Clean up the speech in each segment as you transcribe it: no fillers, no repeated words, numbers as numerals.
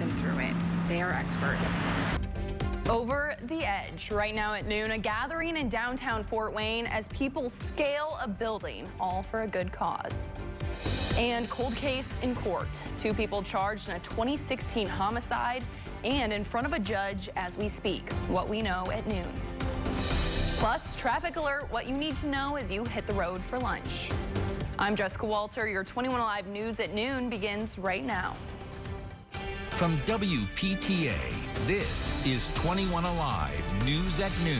been through it. They are experts. Over the edge right now at noon, a gathering in downtown Fort Wayne as people scale a building, all for a good cause. And cold case in court. 2 people charged in a 2016 homicide and in front of a judge as we speak. What we know at noon. Plus, traffic alert, what you need to know as you hit the road for lunch. I'm Jessica Walter. Your 21Alive News at noon begins right now. From WPTA, this is 21Alive News at noon.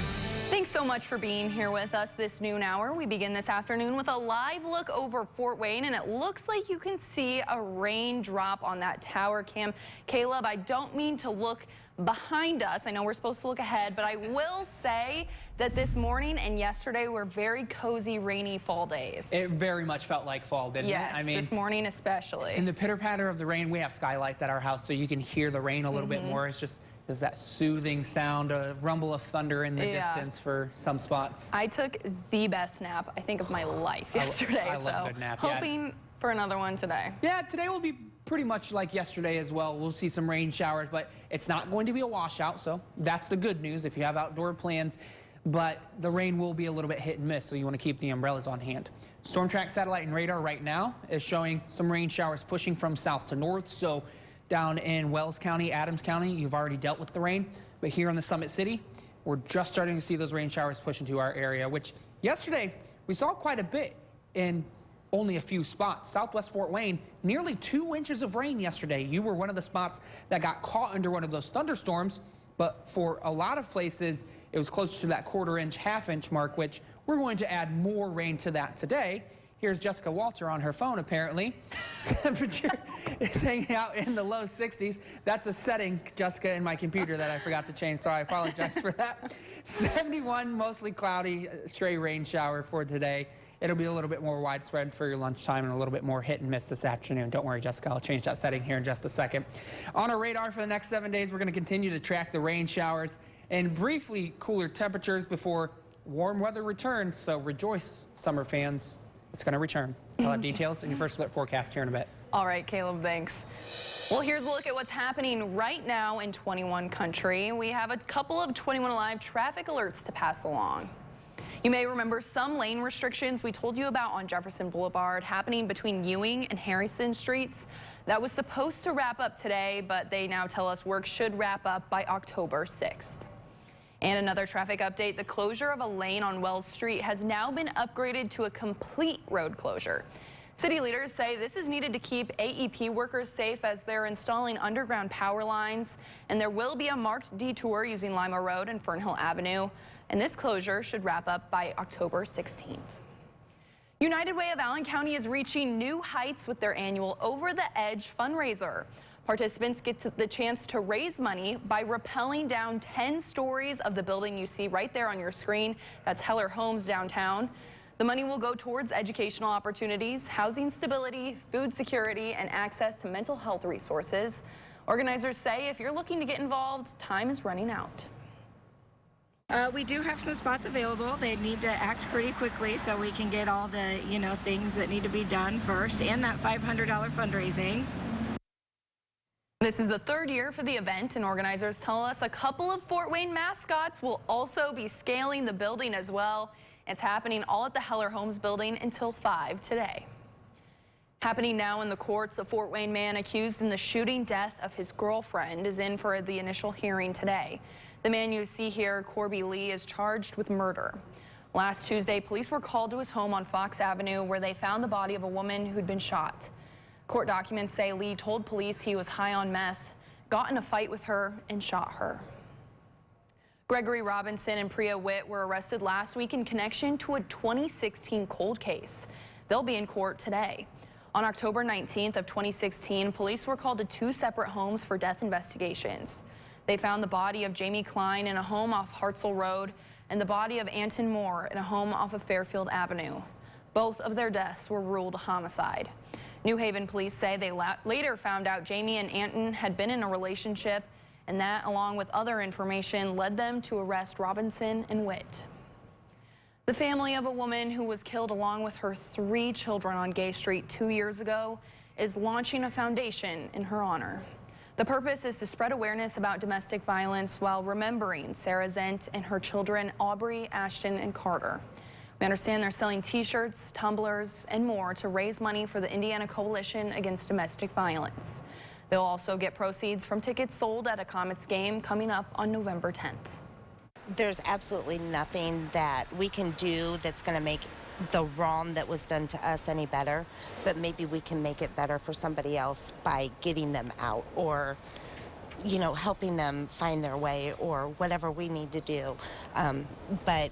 Thanks so much for being here with us this noon hour. We begin this afternoon with a live look over Fort Wayne, and it looks like you can see a raindrop on that tower cam. Caleb, I don't mean to look behind us. I know we're supposed to look ahead, but I will say that this morning and yesterday were very cozy, rainy fall days. It very much felt like fall, didn't it? Yes, this morning especially. In the pitter-patter of the rain, we have skylights at our house, so you can hear the rain a little bit more. It's just there's that soothing sound, a rumble of thunder in the distance for some spots. I took the best nap, I think, of my life yesterday. I love a good nap. Hoping for another one today. Yeah, today will be pretty much like yesterday as well. We'll see some rain showers, but it's not going to be a washout, so that's the good news if you have outdoor plans. But the rain will be a little bit hit and miss, so you want to keep the umbrellas on hand. Storm track satellite and radar right now is showing some rain showers pushing from south to north. So down in Wells County, Adams County, you've already dealt with the rain. But here in the Summit City, we're just starting to see those rain showers push into our area, which yesterday we saw quite a bit in only a few spots. Southwest Fort Wayne, nearly 2 inches of rain yesterday. You were one of the spots that got caught under one of those thunderstorms. But for a lot of places, it was closer to that 1/4 inch, 1/2 inch mark, which we're going to add more rain to that today. Here's Jessica Walter on her phone, apparently. Temperature is hanging out in the low 60s. That's a setting, Jessica, in my computer that I forgot to change, so I apologize for that. 71, mostly cloudy, stray rain shower for today. It'll be a little bit more widespread for your lunchtime and a little bit more hit and miss this afternoon. Don't worry, Jessica, I'll change that setting here in just a second. On our radar for the next 7 days, we're going to continue to track the rain showers and briefly cooler temperatures before warm weather returns. So rejoice, summer fans. It's going to return. I'll have details in your first alert forecast here in a bit. All right, Caleb, thanks. Well, here's a look at what's happening right now in 21 country. We have a couple of 21Alive traffic alerts to pass along. You may remember some lane restrictions we told you about on Jefferson Boulevard happening between Ewing and Harrison Streets. That was supposed to wrap up today, but they now tell us work should wrap up by October 6th. And another traffic update, the closure of a lane on Wells Street has now been upgraded to a complete road closure. City leaders say this is needed to keep AEP workers safe as they're installing underground power lines, and there will be a marked detour using Lima Road and Fernhill Avenue, and this closure should wrap up by October 16th. United Way of Allen County is reaching new heights with their annual Over the Edge fundraiser. Participants get the chance to raise money by rappelling down 10 stories of the building you see right there on your screen. That's Heller Homes downtown. The money will go towards educational opportunities, housing stability, food security, and access to mental health resources. Organizers say if you're looking to get involved, time is running out. We do have some spots available. They need to act pretty quickly so we can get all the, things that need to be done first, and that $500 fundraising. This is the 3rd year for the event, and organizers tell us a couple of Fort Wayne mascots will also be scaling the building as well. It's happening all at the Heller Homes building until 5 today. Happening now in the courts, the Fort Wayne man accused in the shooting death of his girlfriend is in for the initial hearing today. The man you see here, Corby Lee, is charged with murder. Last Tuesday, police were called to his home on Fox Avenue where they found the body of a woman who'd been shot. Court documents say Lee told police he was high on meth, got in a fight with her, and shot her. Gregory Robinson and Priya Witt were arrested last week in connection to a 2016 cold case. They'll be in court today. On October 19th of 2016, police were called to 2 separate homes for death investigations. They found the body of Jamie Klein in a home off Hartzell Road and the body of Anton Moore in a home off of Fairfield Avenue. Both of their deaths were ruled a homicide. New Haven police say they later found out Jamie and Anton had been in a relationship, and that, along with other information, led them to arrest Robinson and Witt. The family of a woman who was killed along with her 3 children on Gay Street 2 years ago is launching a foundation in her honor. The purpose is to spread awareness about domestic violence while remembering Sarah Zent and her children Aubrey, Ashton, and Carter. We understand they're selling t-shirts, tumblers, and more to raise money for the Indiana Coalition Against Domestic Violence. They'll also get proceeds from tickets sold at a Comets game coming up on November 10th. There's absolutely nothing that we can do that's going to make the wrong that was done to us any better, but maybe we can make it better for somebody else by getting them out or, you know, helping them find their way or whatever we need to do. But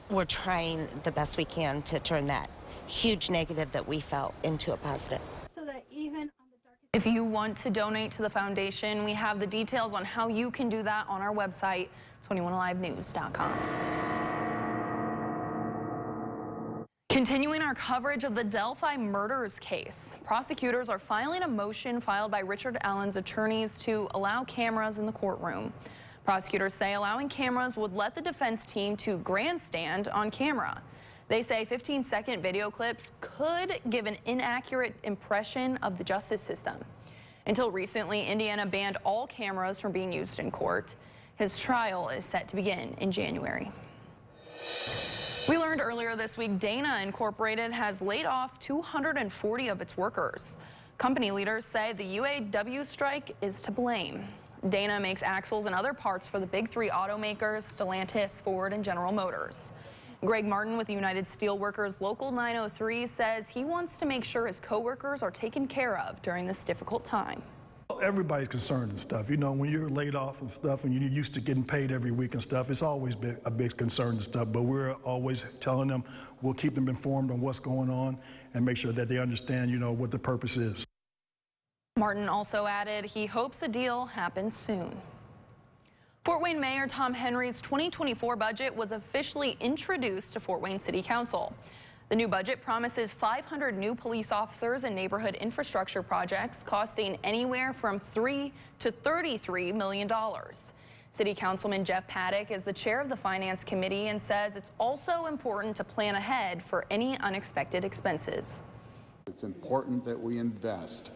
we're trying the best we can to turn that huge negative that we felt into a positive. So that even on the darkest... If you want to donate to the foundation, we have the details on how you can do that on our website, 21alivenews.com. Continuing our coverage of the Delphi murders case, prosecutors are filing a motion filed by Richard Allen's attorneys to allow cameras in the courtroom. Prosecutors say allowing cameras would let the defense team to grandstand on camera. They say 15-second video clips could give an inaccurate impression of the justice system. Until recently, Indiana banned all cameras from being used in court. His trial is set to begin in January. We learned earlier this week Dana Incorporated has laid off 240 of its workers. Company leaders say the UAW strike is to blame. Dana makes axles and other parts for the big three automakers, Stellantis, Ford, and General Motors. Greg Martin with the United Steelworkers Local 903 says he wants to make sure his coworkers are taken care of during this difficult time. Everybody's concerned and stuff. You know, when you're laid off and stuff and you're used to getting paid every week and stuff, it's always been a big concern and stuff. But we're always telling them we'll keep them informed on what's going on and make sure that they understand, you know, what the purpose is. Martin also added he hopes the deal happens soon. Fort Wayne Mayor Tom Henry's 2024 budget was officially introduced to Fort Wayne City Council. The new budget promises 500 new police officers and neighborhood infrastructure projects costing anywhere from $3 to $33 million. City Councilman Jeff Paddock is the chair of the Finance Committee and says it's also important to plan ahead for any unexpected expenses. It's important that we invest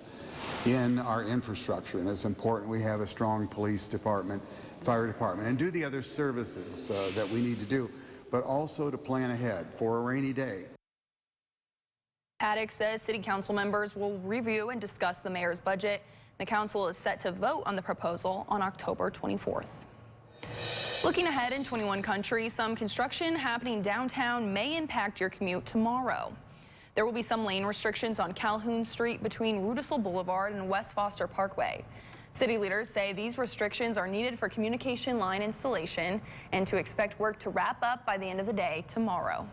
in our infrastructure, and it's important we have a strong police department, fire department, and do the other services that we need to do, but also to plan ahead for a rainy day. Paddock says city council members will review and discuss the mayor's budget. The council is set to vote on the proposal on October 24th. Looking ahead in 21 countries, some construction happening downtown may impact your commute tomorrow. There will be some lane restrictions on Calhoun Street between Rudisill Boulevard and West Foster Parkway. City leaders say these restrictions are needed for communication line installation and to expect work to wrap up by the end of the day tomorrow.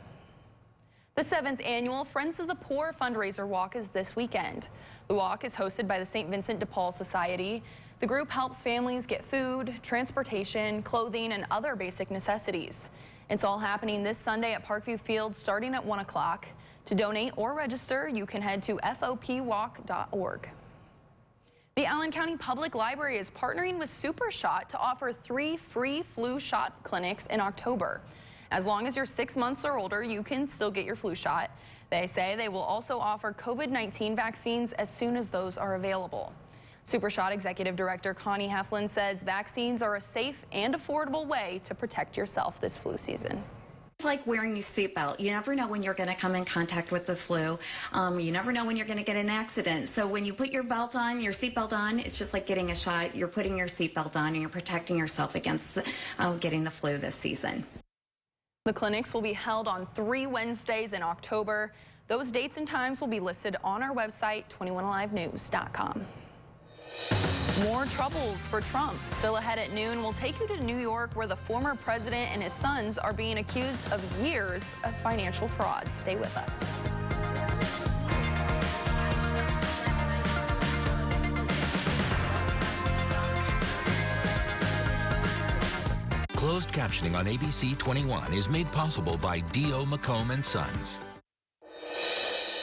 The 7th annual Friends of the Poor fundraiser walk is this weekend. The walk is hosted by the St. Vincent de Paul Society. The group helps families get food, transportation, clothing, and other basic necessities. It's all happening this Sunday at Parkview Field starting at 1 o'clock. To donate or register, you can head to fopwalk.org. The Allen County Public Library is partnering with Super Shot to offer 3 free flu shot clinics in October. As long as you're 6 months or older, you can still get your flu shot. They say they will also offer COVID-19 vaccines as soon as those are available. Super Shot Executive Director Connie Heflin says vaccines are a safe and affordable way to protect yourself this flu season. It's like wearing your seatbelt. You never know when you're going to come in contact with the flu. You never know when you're going to get an accident. So when you put your belt on, your seatbelt on, it's just like getting a shot. You're putting your seatbelt on and you're protecting yourself against getting the flu this season. The clinics will be held on 3 Wednesdays in October. Those dates and times will be listed on our website, 21alivenews.com. More troubles for Trump. Still ahead at noon, we'll take you to New York, where the former president and his sons are being accused of years of financial fraud. Stay with us. Closed captioning on ABC 21 is made possible by D.O. McComb & Sons.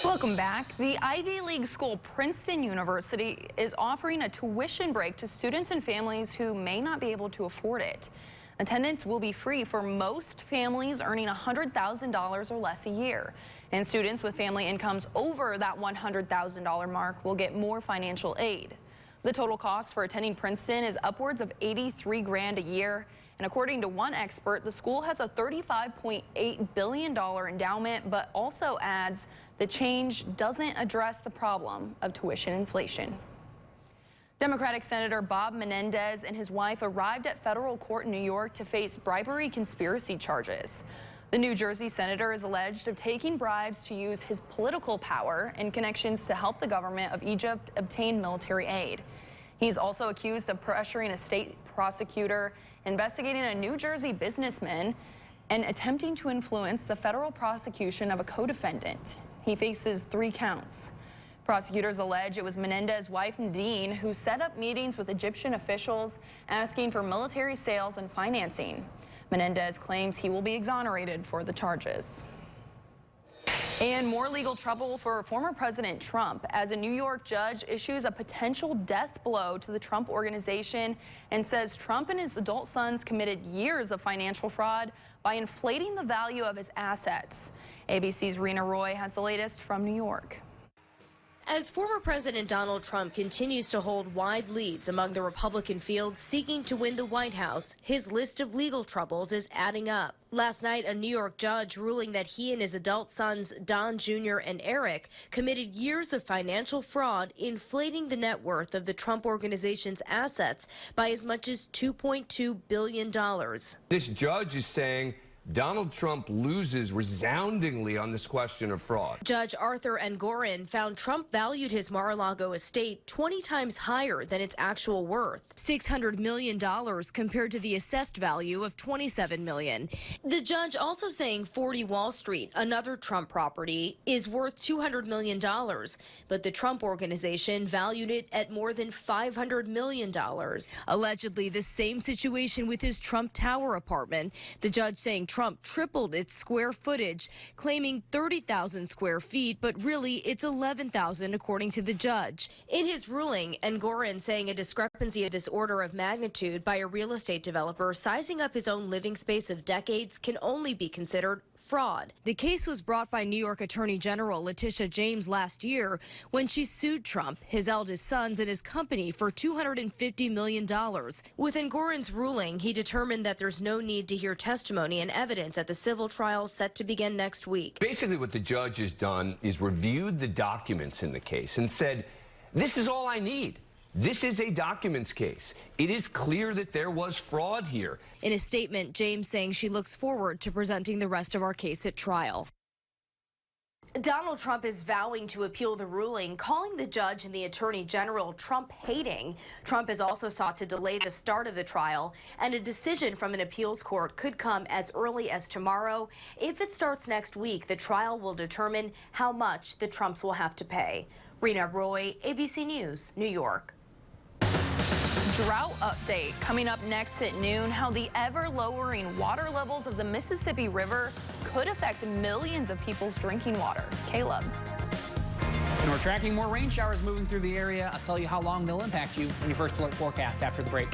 Welcome back. The Ivy League school Princeton University is offering a tuition break to students and families who may not be able to afford it. Attendance will be free for most families earning $100,000 or less a year. And students with family incomes over that $100,000 mark will get more financial aid. The total cost for attending Princeton is upwards of $83 grand a year. And according to one expert, the school has a $35.8 billion endowment, but also adds the change doesn't address the problem of tuition inflation. Democratic Senator Bob Menendez and his wife arrived at federal court in New York to face bribery conspiracy charges. The New Jersey senator is alleged of taking bribes to use his political power and connections to help the government of Egypt obtain military aid. He's also accused of pressuring a state prosecutor investigating a New Jersey businessman and attempting to influence the federal prosecution of a co-defendant. He faces 3 counts. Prosecutors allege it was Menendez's wife Nadine who set up meetings with Egyptian officials asking for military sales and financing. Menendez claims he will be exonerated for the charges. And more legal trouble for former President Trump as a New York judge issues a potential death blow to the Trump Organization and says Trump and his adult sons committed years of financial fraud by inflating the value of his assets. ABC's Rena Roy has the latest from New York. As former President Donald Trump continues to hold wide leads among the Republican field seeking to win the White House, his list of legal troubles is adding up. Last night, a New York judge ruling that he and his adult sons, Don Jr. and Eric, committed years of financial fraud, inflating the net worth of the Trump Organization's assets by as much as $2.2 billion. This judge is saying Donald Trump loses resoundingly on this question of fraud. Judge Arthur Engoron found Trump valued his Mar-a-Lago estate 20 times higher than its actual worth, $600 million compared to the assessed value of $27 million. The judge also saying 40 Wall Street, another Trump property, is worth $200 million, but the Trump Organization valued it at more than $500 million. Allegedly, the same situation with his Trump Tower apartment, the judge saying Trump tripled its square footage, claiming 30,000 square feet, but really it's 11,000 according to the judge. In his ruling, Engoron saying a discrepancy of this order of magnitude by a real estate developer sizing up his own living space of decades can only be considered fraud. The case was brought by New York Attorney General Letitia James last year when she sued Trump, his eldest sons, and his company for $250 million. With Engoron's ruling, he determined that there's no need to hear testimony and evidence at the civil trial set to begin next week. Basically, what the judge has done is reviewed the documents in the case and said, this is all I need. This is a documents case. It is clear that there was fraud here. In a statement, James saying she looks forward to presenting the rest of our case at trial. Donald Trump is vowing to appeal the ruling, calling the judge and the attorney general Trump-hating. Trump has also sought to delay the start of the trial, and a decision from an appeals court could come as early as tomorrow. If it starts next week, the trial will determine how much the Trumps will have to pay. Rena Roy, ABC News, New York. Drought update coming up next at noon. How the ever-lowering water levels of the Mississippi River could affect millions of people's drinking water. Caleb. And we're tracking more rain showers moving through the area. I'll tell you how long they'll impact you in your first alert forecast after the break.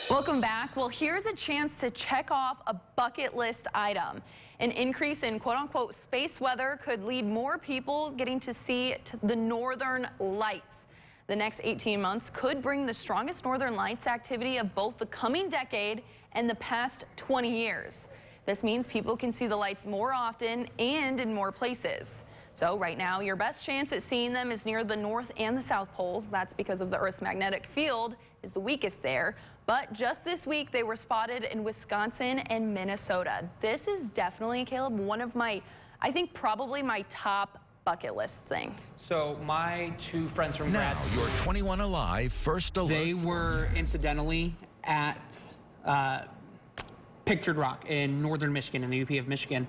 Welcome back. Well, here's a chance to check off a bucket list item. An increase in quote-unquote space weather could lead more people getting to see the northern lights. The next 18 months could bring the strongest northern lights activity of both the coming decade and the past 20 years. This means people can see the lights more often and in more places. So right now, your best chance at seeing them is near the north and the south poles. That's because of the Earth's magnetic field is the weakest there. But just this week, they were spotted in Wisconsin and Minnesota. This is definitely, Caleb, one of my, I think probably my top bucket list thing. So my 2 friends from Now, grad your 21Alive first alert. they were incidentally at Pictured Rock in northern Michigan, in the UP of Michigan,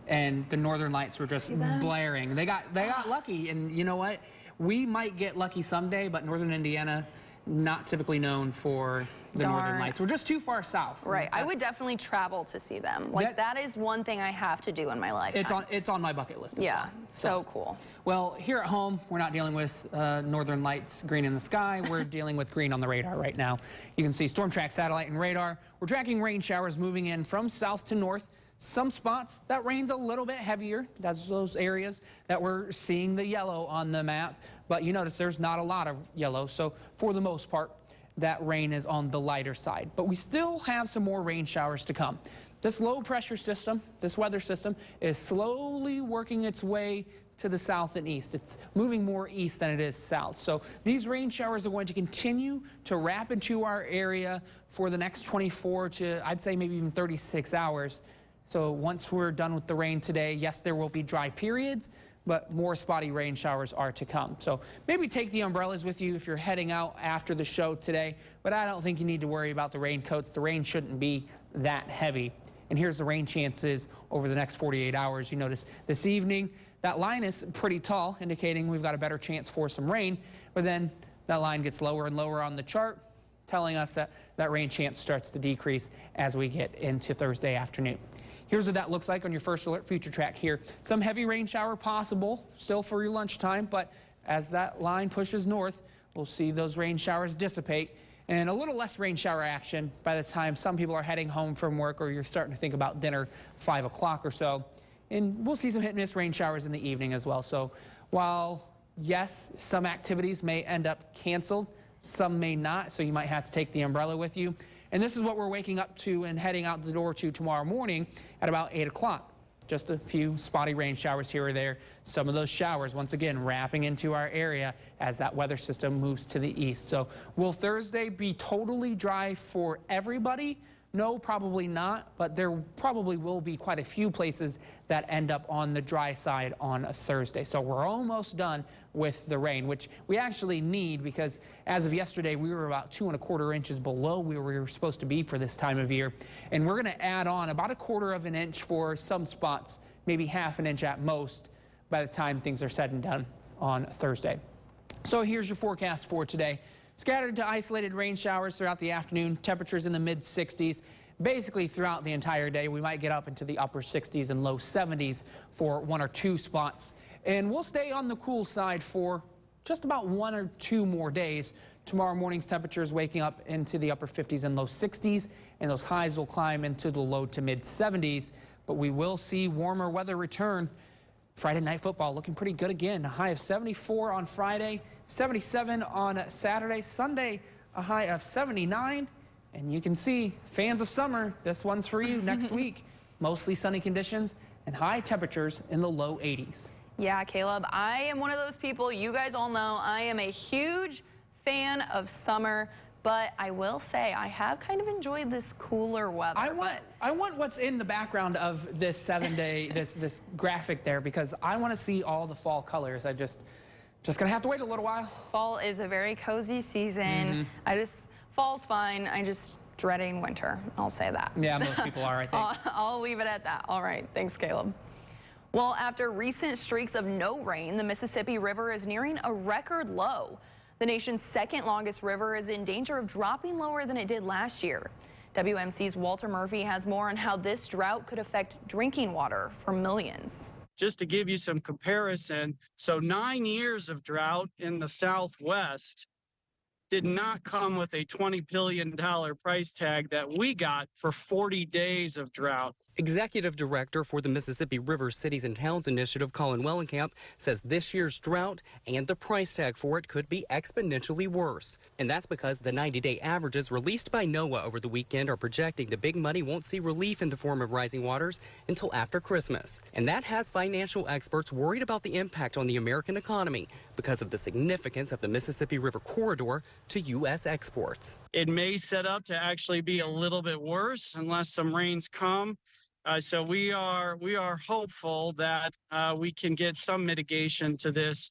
and the northern lights were just blaring. They got lucky, and you know what? We might get lucky someday, but northern Indiana, not typically known for the Northern Lights. We're just too far south. Right. I would definitely travel to see them. Like, that is one thing I have to do in my life. It's on my bucket list as yeah, well. so cool. Well, here at home, we're not dealing with Northern Lights green in the sky. We're dealing with green on the radar right now. You can see storm track satellite and radar. We're tracking rain showers moving in from south to north. Some spots that rain's a little bit heavier. That's those areas that we're seeing the yellow on the map. But you notice there's not a lot of yellow. So for the most part, that rain is on the lighter side. But we still have some more rain showers to come. This low pressure system, this weather system, is slowly working its way to the south and east. It's moving more east than it is south. So these rain showers are going to continue to wrap into our area for the next 24 to, I'd say, maybe even 36 hours. So once we're done with the rain today, yes, there will be dry periods, but more spotty rain showers are to come. So maybe take the umbrellas with you if you're heading out after the show today, but I don't think you need to worry about the raincoats. The rain shouldn't be that heavy. And here's the rain chances over the next 48 hours. You notice this evening, that line is pretty tall, indicating we've got a better chance for some rain, but then that line gets lower and lower on the chart, telling us that that rain chance starts to decrease as we get into Thursday afternoon. Here's what that looks like on your first alert future track here. Some heavy rain shower possible still for your lunchtime, but as that line pushes north, we'll see those rain showers dissipate and a little less rain shower action by the time some people are heading home from work or you're starting to think about dinner 5 o'clock or so. And we'll see some hit and miss rain showers in the evening as well. So while, yes, some activities may end up canceled, some may not, so you might have to take the umbrella with you. And this is what we're waking up to and heading out the door to tomorrow morning at about 8 o'clock. Just a few spotty rain showers here or there. Some of those showers, once again, wrapping into our area as that weather system moves to the east. So will Thursday be totally dry for everybody? No, probably not, but there probably will be quite a few places that end up on the dry side on a Thursday. So we're almost done with the rain, which we actually need because as of yesterday, we were about 2 1/4 inches below where we were supposed to be for this time of year. And we're going to add on about 1/4 of an inch for some spots, maybe 1/2 inch at most by the time things are said and done on Thursday. So here's your forecast for today. Scattered to isolated rain showers throughout the afternoon, temperatures in the mid-60s. Basically throughout the entire day, we might get up into the upper 60s and low 70s for 1 or 2 spots. And we'll stay on the cool side for just about 1 or 2 more days. Tomorrow morning's temperatures waking up into the upper 50s and low 60s, and those highs will climb into the low to mid-70s. But we will see warmer weather return. Friday night football looking pretty good again. A high of 74 on Friday, 77 on Saturday. Sunday, a high of 79. And you can see, fans of summer, this one's for you next week. Mostly sunny conditions and high temperatures in the low 80s. Yeah, Caleb, I am one of those people, you guys all know, I am a huge fan of summer. But I will say I have kind of enjoyed this cooler weather. I want what's in the background of this 7-day this graphic there because I want to see all the fall colors. I just gonna have to wait a little while. Fall is a very cozy season. Fall's fine. I just dreading winter. I'll say that. Yeah, most people are, I think. I'll leave it at that. All right, thanks, Caleb. Well, after recent streaks of no rain, the Mississippi River is nearing a record low. The nation's second longest river is in danger of dropping lower than it did last year. WMC's Walter Murphy has more on how this drought could affect drinking water for millions. Just to give you some comparison, so 9 years of drought in the Southwest did not come with a $20 billion price tag that we got for 40 days of drought. Executive Director for the Mississippi River Cities and Towns Initiative, Colin Wellenkamp, says this year's drought and the price tag for it could be exponentially worse. And that's because the 90-day averages released by NOAA over the weekend are projecting the big money won't see relief in the form of rising waters until after Christmas. And that has financial experts worried about the impact on the American economy because of the significance of the Mississippi River corridor to U.S. exports. It may set up to actually be a little bit worse unless some rains come. So we are hopeful that we can get some mitigation to this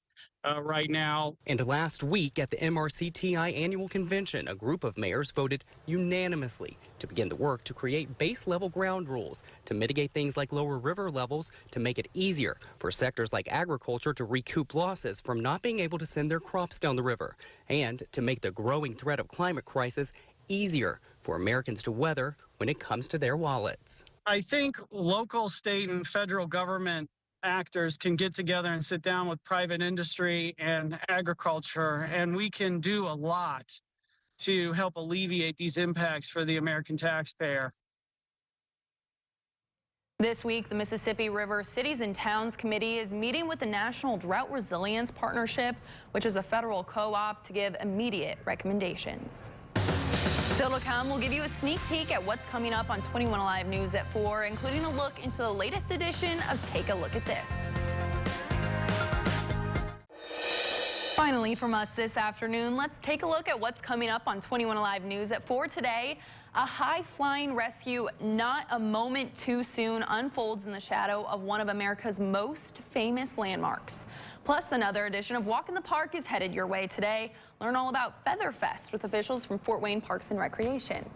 right now. And last week at the MRCTI annual convention, a group of mayors voted unanimously to begin the work to create base level ground rules to mitigate things like lower river levels, to make it easier for sectors like agriculture to recoup losses from not being able to send their crops down the river, and to make the growing threat of climate crisis easier for Americans to weather when it comes to their wallets. I think local, state, and federal government actors can get together and sit down with private industry and agriculture, and we can do a lot to help alleviate these impacts for the American taxpayer. This week, the Mississippi River Cities and Towns Committee is meeting with the National Drought Resilience Partnership, which is a federal co-op, to give immediate recommendations. Still to come, we'll give you a sneak peek at what's coming up on 21Alive News at 4, including a look into the latest edition of Take a Look at This. Finally, from us this afternoon, let's take a look at what's coming up on 21Alive News at 4 today. A high-flying rescue not a moment too soon unfolds in the shadow of one of America's most famous landmarks. Plus, another edition of Walk in the Park is headed your way today. Learn all about Featherfest with officials from Fort Wayne Parks and Recreation.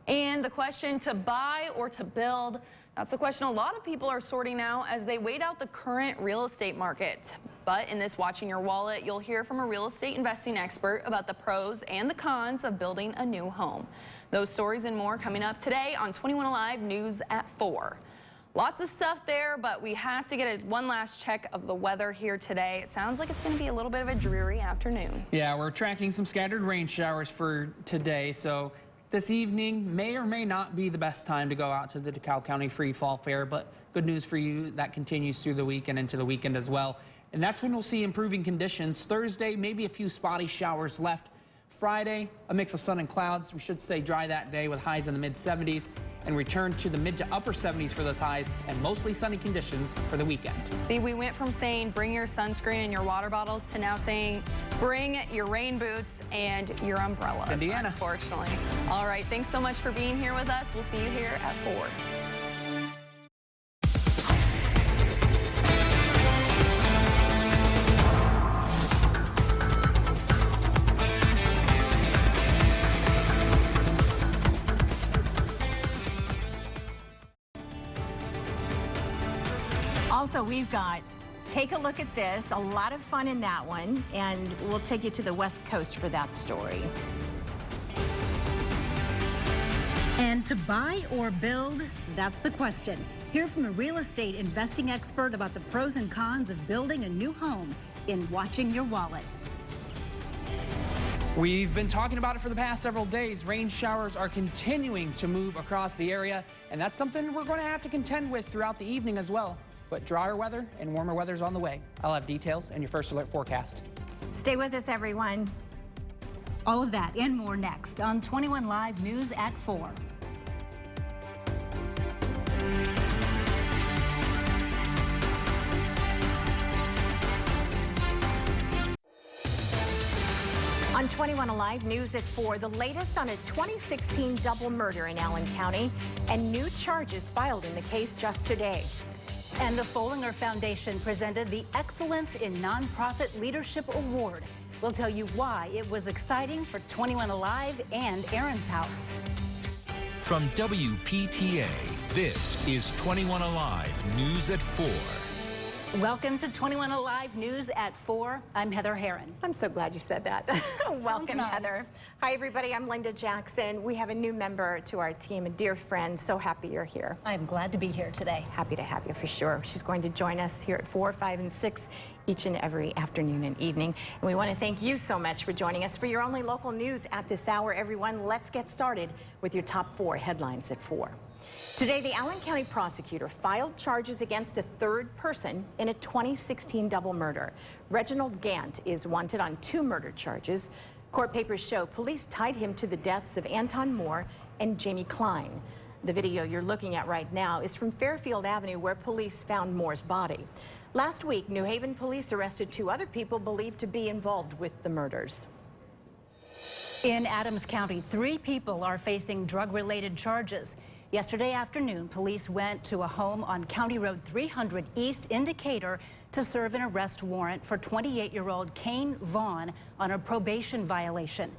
And the question, to buy or to build, that's the question a lot of people are sorting out as they wait out the current real estate market. But in this Watching Your Wallet, you'll hear from a real estate investing expert about the pros and the cons of building a new home. Those stories and more coming up today on 21Alive News at 4. Lots of stuff there, but we have to get one last check of the weather here today. It sounds like it's going to be a little bit of a dreary afternoon. Yeah, we're tracking some scattered rain showers for today, so this evening may or may not be the best time to go out to the DeKalb County Free Fall Fair, but good news for you, that continues through the week and into the weekend as well. And that's when we'll see improving conditions. Thursday, maybe a few spotty showers left. Friday, a mix of sun and clouds. We should stay dry that day with highs in the mid-70s and return to the mid to upper 70s for those highs and mostly sunny conditions for the weekend. See, we went from saying bring your sunscreen and your water bottles to now saying bring your rain boots and your umbrellas. It's Indiana. Unfortunately. All right, thanks so much for being here with us. We'll see you here at 4. Also, we've got Take a Look at This, a lot of fun in that one, and we'll take you to the West Coast for that story. And to buy or build, that's the question. Hear from a real estate investing expert about the pros and cons of building a new home in Watching Your Wallet. We've been talking about it for the past several days. Rain showers are continuing to move across the area, and that's something we're going to have to contend with throughout the evening as well. But drier weather and warmer weather is on the way. I'll have details in your first alert forecast. Stay with us, everyone. All of that and more next on 21Live News at 4. On 21Alive News at 4, the latest on a 2016 double murder in Allen County and new charges filed in the case just today. And the Follinger Foundation presented the Excellence in Nonprofit Leadership Award. We'll tell you why it was exciting for 21Alive and Aaron's House. From WPTA, this is 21Alive News at 4. Welcome to 21Alive News at 4. I'm Heather Herron. I'm so glad you said that. Welcome, nice. Heather. Hi, everybody. I'm Linda Jackson. We have a new member to our team, a dear friend. So happy you're here. I'm glad to be here today. Happy to have you for sure. She's going to join us here at 4, 5, and 6 each and every afternoon and evening. And we want to thank you so much for joining us for your only local news at this hour, everyone. Let's get started with your top 4 headlines at 4. Today, the Allen County prosecutor filed charges against a third person in a 2016 double murder. Reginald Gant is wanted on 2 murder charges. Court papers show police tied him to the deaths of Anton Moore and Jamie Klein. The video you're looking at right now is from Fairfield Avenue, where police found Moore's body. Last week, New Haven police arrested 2 other people believed to be involved with the murders. In Adams County, 3 people are facing drug-related charges. Yesterday afternoon, police went to a home on County Road 300 East in Decatur to serve an arrest warrant for 28-year-old Kane Vaughn on a probation violation.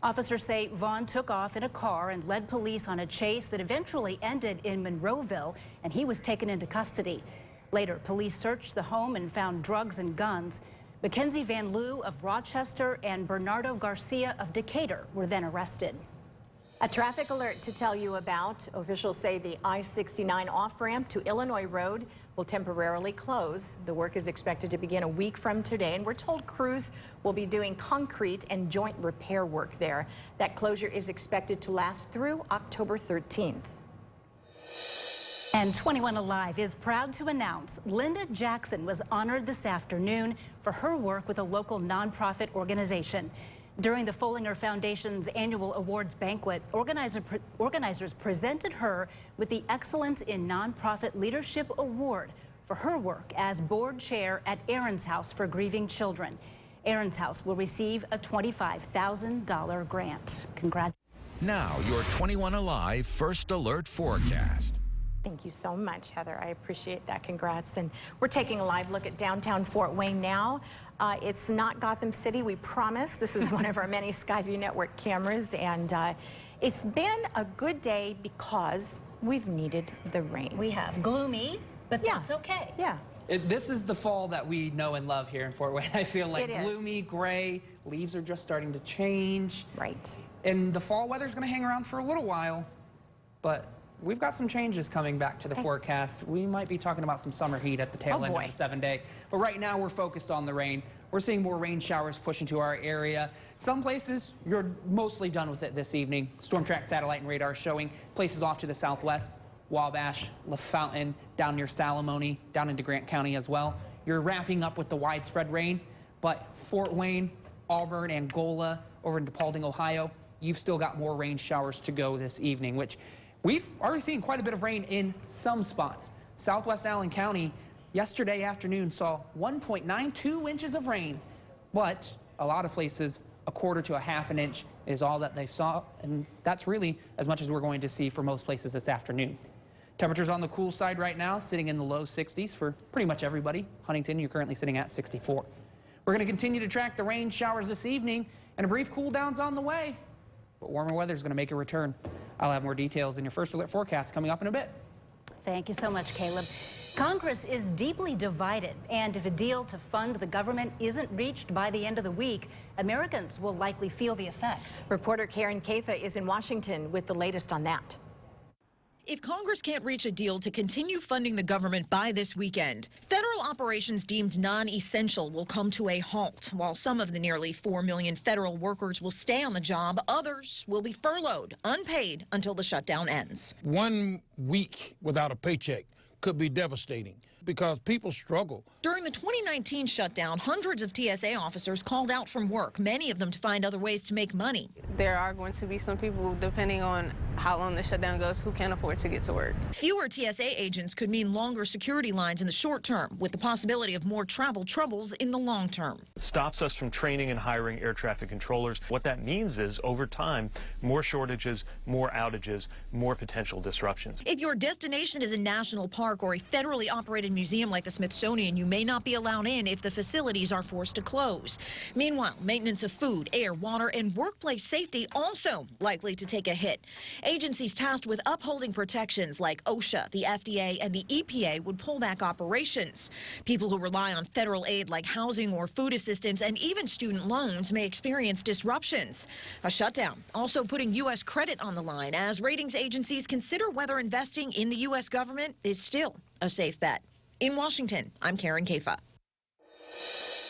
Officers say Vaughn took off in a car and led police on a chase that eventually ended in Monroeville, and he was taken into custody. Later, police searched the home and found drugs and guns. Mackenzie Van Loo of Rochester and Bernardo Garcia of Decatur were then arrested. A traffic alert to tell you about. Officials say the I-69 off-ramp to Illinois Road will temporarily close. The work is expected to begin a week from today, and we're told crews will be doing concrete and joint repair work there. That closure is expected to last through October 13th. And 21Alive is proud to announce Linda Jackson was honored this afternoon for her work with a local nonprofit organization. During the Follinger Foundation's annual awards banquet, organizers presented her with the Excellence in Nonprofit Leadership Award for her work as board chair at Herron's House for Grieving Children. Herron's House will receive a $25,000 grant. Congratulations. Now, your 21Alive First Alert forecast. Thank you so much, Heather. I appreciate that. Congrats. And we're taking a live look at downtown Fort Wayne now. It's not Gotham City, we promise. This is one of our many Skyview Network cameras. And it's been a good day because we've needed the rain. We have gloomy, but that's okay. Yeah. This is the fall that we know and love here in Fort Wayne. I feel like gloomy, gray, leaves are just starting to change. Right. And the fall weather's going to hang around for a little while, but we've got some changes coming back to the forecast. We might be talking about some summer heat at the tail end of the 7-day. But right now, we're focused on the rain. We're seeing more rain showers push into our area. Some places, you're mostly done with it this evening. Storm track satellite and radar showing places off to the southwest. Wabash, LaFountain, down near Salamone, down into Grant County as well. You're wrapping up with the widespread rain. But Fort Wayne, Auburn, Angola, over into Paulding, Ohio, you've still got more rain showers to go this evening, which we've already seen quite a bit of rain in some spots. Southwest Allen County yesterday afternoon saw 1.92 inches of rain, but a lot of places a quarter to a half an inch is all that they saw, and that's really as much as we're going to see for most places this afternoon. Temperatures on the cool side right now, sitting in the low 60s for pretty much everybody. Huntington, you're currently sitting at 64. We're going to continue to track the rain showers this evening, and a brief cool down's on the way, but warmer weather is going to make a return. I'll have more details in your First Alert forecast coming up in a bit. Thank you so much, Caleb. Congress is deeply divided, and if a deal to fund the government isn't reached by the end of the week, Americans will likely feel the effects. Reporter Karen Kaifa is in Washington with the latest on that. If Congress can't reach a deal to continue funding the government by this weekend, federal operations deemed non-essential will come to a halt. While some of the nearly 4 million federal workers will stay on the job, others will be furloughed, unpaid until the shutdown ends. 1 week without a paycheck could be devastating because people struggle. During the 2019 shutdown, hundreds of TSA officers called out from work, many of them to find other ways to make money. There are going to be some people, depending on how long the shutdown goes, who can't afford to get to work. Fewer TSA agents could mean longer security lines in the short term, with the possibility of more travel troubles in the long term. It stops us from training and hiring air traffic controllers. What that means is, over time, more shortages, more outages, more potential disruptions. If your destination is a national park or a federally operated museum like the Smithsonian, you may not be allowed in if the facilities are forced to close. Meanwhile, maintenance of food, air, water, and workplace safety also likely to take a hit. Agencies tasked with upholding protections like OSHA, the FDA, and the EPA would pull back operations. People who rely on federal aid like housing or food assistance and even student loans may experience disruptions. A shutdown also putting U.S. credit on the line as ratings agencies consider whether investing in the U.S. government is still a safe bet. In Washington, I'm Karen Kaifa.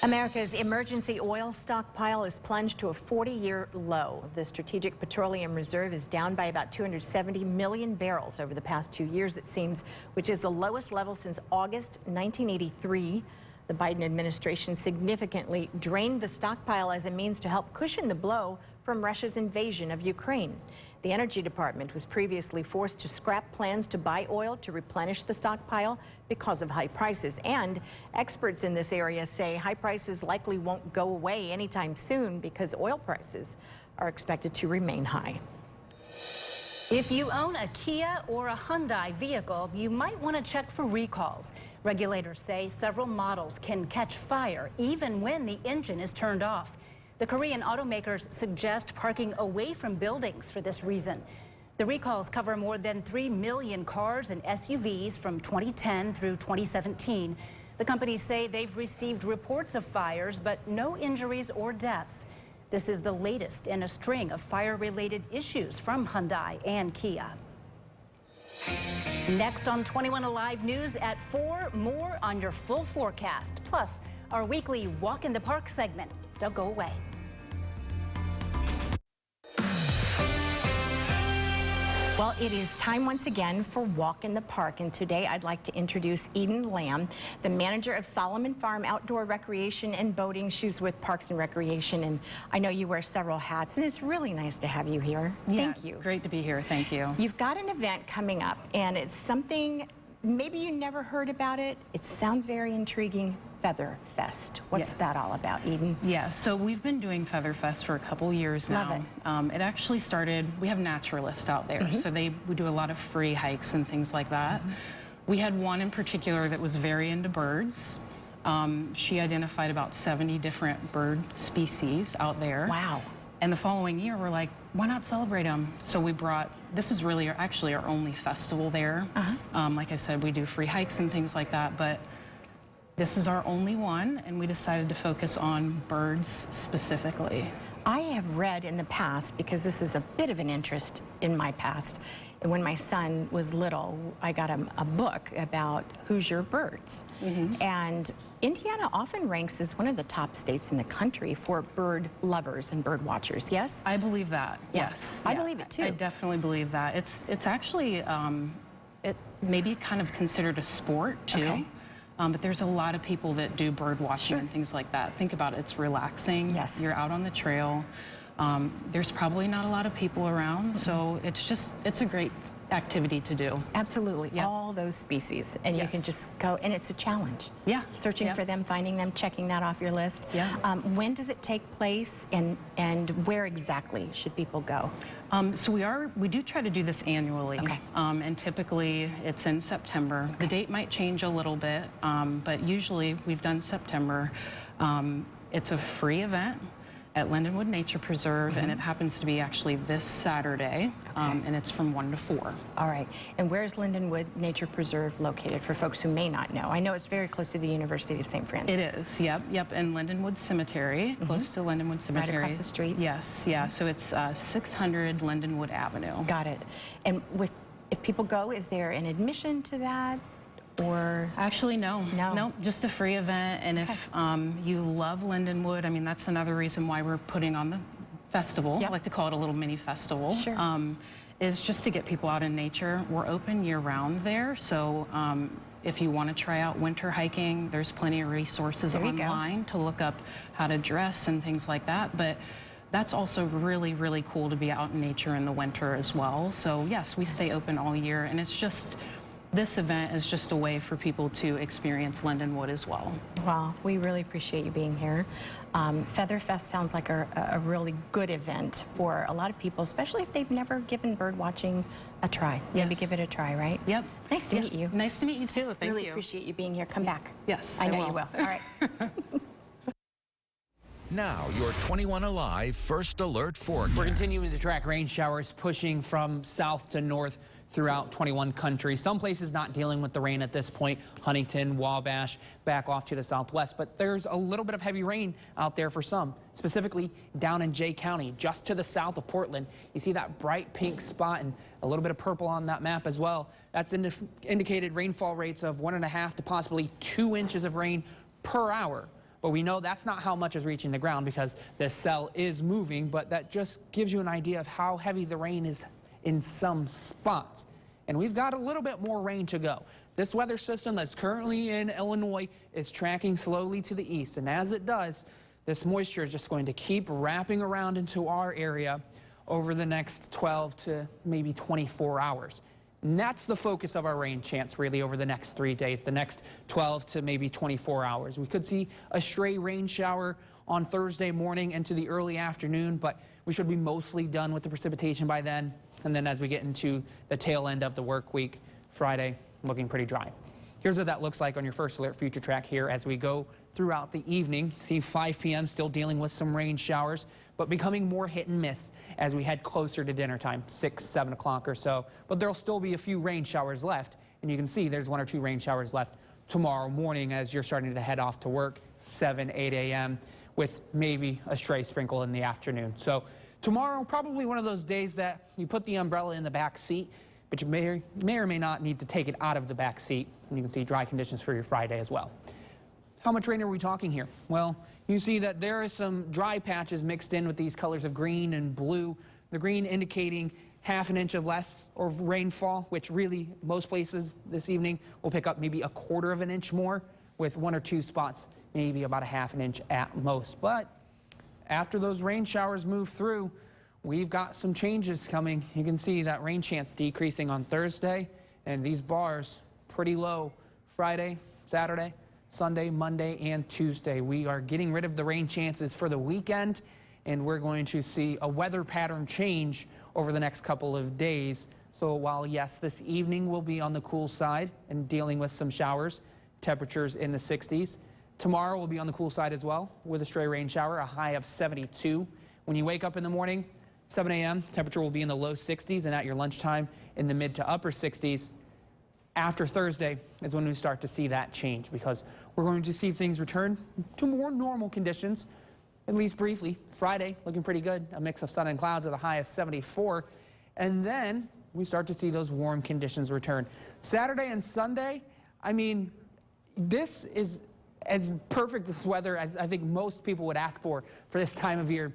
America's emergency oil stockpile is plunged to a 40-year low. The Strategic Petroleum Reserve is down by about 270 million barrels over the past 2 years, it seems, which is the lowest level since August 1983. The Biden administration significantly drained the stockpile as a means to help cushion the blow from Russia's invasion of Ukraine. The Energy Department was previously forced to scrap plans to buy oil to replenish the stockpile because of high prices. And experts in this area say high prices likely won't go away anytime soon because oil prices are expected to remain high. If you own a Kia or a Hyundai vehicle, you might want to check for recalls. Regulators say several models can catch fire even when the engine is turned off. The Korean automakers suggest parking away from buildings for this reason. The recalls cover more than 3 million cars and SUVs from 2010 through 2017. The companies say they've received reports of fires, but no injuries or deaths. This is the latest in a string of fire-related issues from Hyundai and Kia. Next on 21 Alive News at 4, more on your full forecast. Plus, our weekly Walk in the Park segment. Don't go away. Well, it is time once again for Walk in the Park, and today I'd like to introduce Eden Lamb, the manager of Solomon Farm Outdoor Recreation and Boating. She's with Parks and Recreation, and I know you wear several hats, and it's really nice to have you here. Thank you. Great to be here. Thank you. You've got an event coming up, and it's something, maybe you never heard about it. It sounds very intriguing. Feather Fest. What's that all about, Eden? Yeah, so we've been doing Feather Fest for a couple years now. Love it. It actually started, we have naturalists out there, so we do a lot of free hikes and things like that. We had one in particular that was very into birds. She identified about 70 different bird species out there. Wow. And the following year, we're like, why not celebrate them? So we brought, this is really actually our only festival there. Like I said, we do free hikes and things like that, but this is our only one, and we decided to focus on birds specifically. I have read in the past, because this is a bit of an interest in my past, and when my son was little, I got him a book about Hoosier birds. And Indiana often ranks as one of the top states in the country for bird lovers and bird watchers, yes? I believe that, yes. I believe it too. I definitely believe that. It's actually, it may be kind of considered a sport too. But there's a lot of people that do bird watching and things like that. Think about it, it's relaxing. Yes. You're out on the trail. There's probably not a lot of people around, so it's a great activity to do. Absolutely, all those species, and you can just go, and it's a challenge. Yeah. Searching for them, finding them, checking that off your list. Yeah. When does it take place, and where exactly should people go? So we do try to do this annually, and typically it's in September. The date might change a little bit, but usually we've done September. It's a free event at Lindenwood Nature Preserve, and it happens to be actually this Saturday, and it's from 1 to 4. All right, and where's Lindenwood Nature Preserve located for folks who may not know? I know it's very close to the University of St. Francis. It is, yep, and Lindenwood Cemetery, close to Lindenwood Cemetery. Right across the street? Yes, yeah, so it's 600 Lindenwood Avenue. Got it. And if people go, is there an admission to that? Or actually, no, just a free event. And if you love Lindenwood, I mean, that's another reason why we're putting on the festival. I like to call it a little mini festival. Is just to get people out in nature. We're open year-round there, so if you want to try out winter hiking, there's plenty of resources online to look up how to dress and things like that. But that's also really, really cool to be out in nature in the winter as well. So yes, we stay open all year, and it's just, this event is just a way for people to experience Lindenwood as well. Well, we really appreciate you being here. Feather Fest sounds like a really good event for a lot of people, especially if they've never given bird watching a try. Maybe give it a try, right? Yep. Nice to meet you. Nice to meet you too. Thank you. Really appreciate you being here. Come back. Yes, I know you will. All right. Now, your 21 Alive First Alert forecast. We're continuing to track rain showers pushing from south to north throughout 21 countries. Some places not dealing with the rain at this point. Huntington, Wabash, back off to the southwest. But there's a little bit of heavy rain out there for some, specifically down in Jay County, just to the south of Portland. You see that bright pink spot and a little bit of purple on that map as well. That's indicated rainfall rates of 1.5 to possibly 2 inches of rain per hour. But we know that's not how much is reaching the ground because this cell is moving, but that just gives you an idea of how heavy the rain is in some spots. And we've got a little bit more rain to go. This weather system that's currently in Illinois is tracking slowly to the east. And as it does, this moisture is just going to keep wrapping around into our area over the next 12 to maybe 24 hours. And that's the focus of our rain chance really over the next 3 days, the next 12 to maybe 24 hours. We could see a stray rain shower on Thursday morning into the early afternoon, but we should be mostly done with the precipitation by then. And then as we get into the tail end of the work week, Friday, looking pretty dry. Here's what that looks like on your First Alert Future Track here as we go throughout the evening. See 5 p.m. still dealing with some rain showers, but becoming more hit and miss as we head closer to dinner time, 6, 7 o'clock or so. But there'll still be a few rain showers left. And you can see there's 1 or 2 rain showers left tomorrow morning as you're starting to head off to work, 7, 8 a.m. with maybe a stray sprinkle in the afternoon. So tomorrow, probably one of those days that you put the umbrella in the back seat, but you may or may not need to take it out of the back seat. And you can see dry conditions for your Friday as well. How much rain are we talking here? Well, you see that there is some dry patches mixed in with these colors of green and blue. The green indicating half an inch of less of rainfall, which really most places this evening will pick up maybe a quarter of an inch more, with 1 or 2 spots, maybe about a half an inch at most. But after those rain showers move through, we've got some changes coming. You can see that rain chance decreasing on Thursday, and these bars pretty low Friday, Saturday, Sunday, Monday, and Tuesday. We are getting rid of the rain chances for the weekend, and we're going to see a weather pattern change over the next couple of days. So while, yes, this evening will be on the cool side and dealing with some showers, temperatures in the 60s. Tomorrow will be on the cool side as well with a stray rain shower, a high of 72. When you wake up in the morning, 7 a.m., temperature will be in the low 60s, and at your lunchtime in the mid to upper 60s. After Thursday is when we start to see that change, because we're going to see things return to more normal conditions, at least briefly. Friday looking pretty good, a mix of sun and clouds with a high of 74. And then we start to see those warm conditions return. Saturday and Sunday, I mean, this is as perfect as weather as I think most people would ask for this time of year.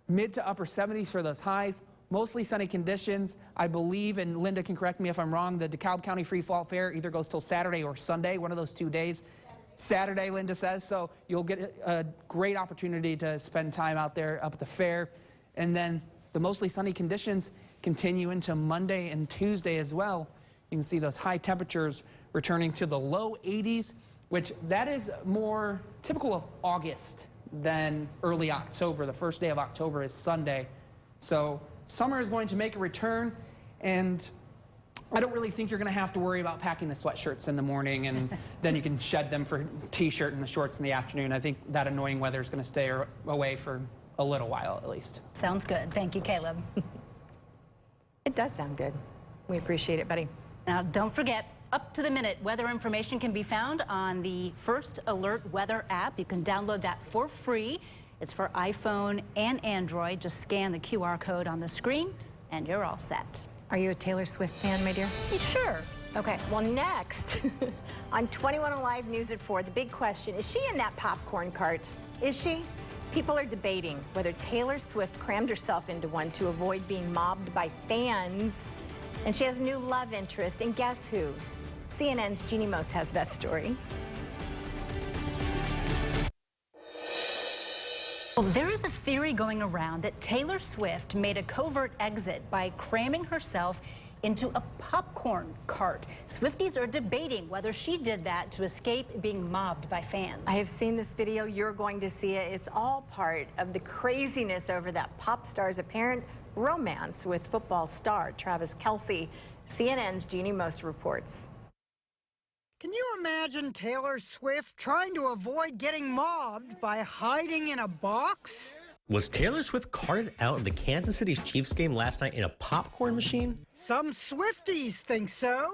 Mid to upper 70s for those highs. Mostly sunny conditions. I believe, and Linda can correct me if I'm wrong, the DeKalb County Free Fall Fair either goes till Saturday or Sunday, one of those 2 days. Saturday, Linda says, so you'll get a great opportunity to spend time out there up at the fair. And then the mostly sunny conditions continue into Monday and Tuesday as well. You can see those high temperatures returning to the low 80s, which that is more typical of August than early October. The first day of October is Sunday. So summer is going to make a return, and I don't really think you're going to have to worry about packing the sweatshirts in the morning, and then you can shed them for t-shirt and the shorts in the afternoon. I think that annoying weather is going to stay away for a little while at least. Sounds good. Thank you, Caleb. It does sound good. We appreciate it, buddy. Now, don't forget, up-to-the-minute weather information can be found on the First Alert Weather app. You can download that for free. It's for iPhone and Android. Just scan the QR code on the screen, and you're all set. Are you a Taylor Swift fan, my dear? Sure. Okay, well, next on 21Alive News at 4, the big question, is she in that popcorn cart? Is she? People are debating whether Taylor Swift crammed herself into one to avoid being mobbed by fans. And she has a new love interest, and guess who? CNN's Jeannie Mose has that story. Well, there is a theory going around that Taylor Swift made a covert exit by cramming herself into a popcorn cart. Swifties are debating whether she did that to escape being mobbed by fans. I have seen this video. You're going to see it. It's all part of the craziness over that pop star's apparent romance with football star Travis Kelce. CNN's Jeannie Mose reports. Can you imagine Taylor Swift trying to avoid getting mobbed by hiding in a box? Was Taylor Swift carted out of the Kansas City Chiefs game last night in a popcorn machine? Some Swifties think so.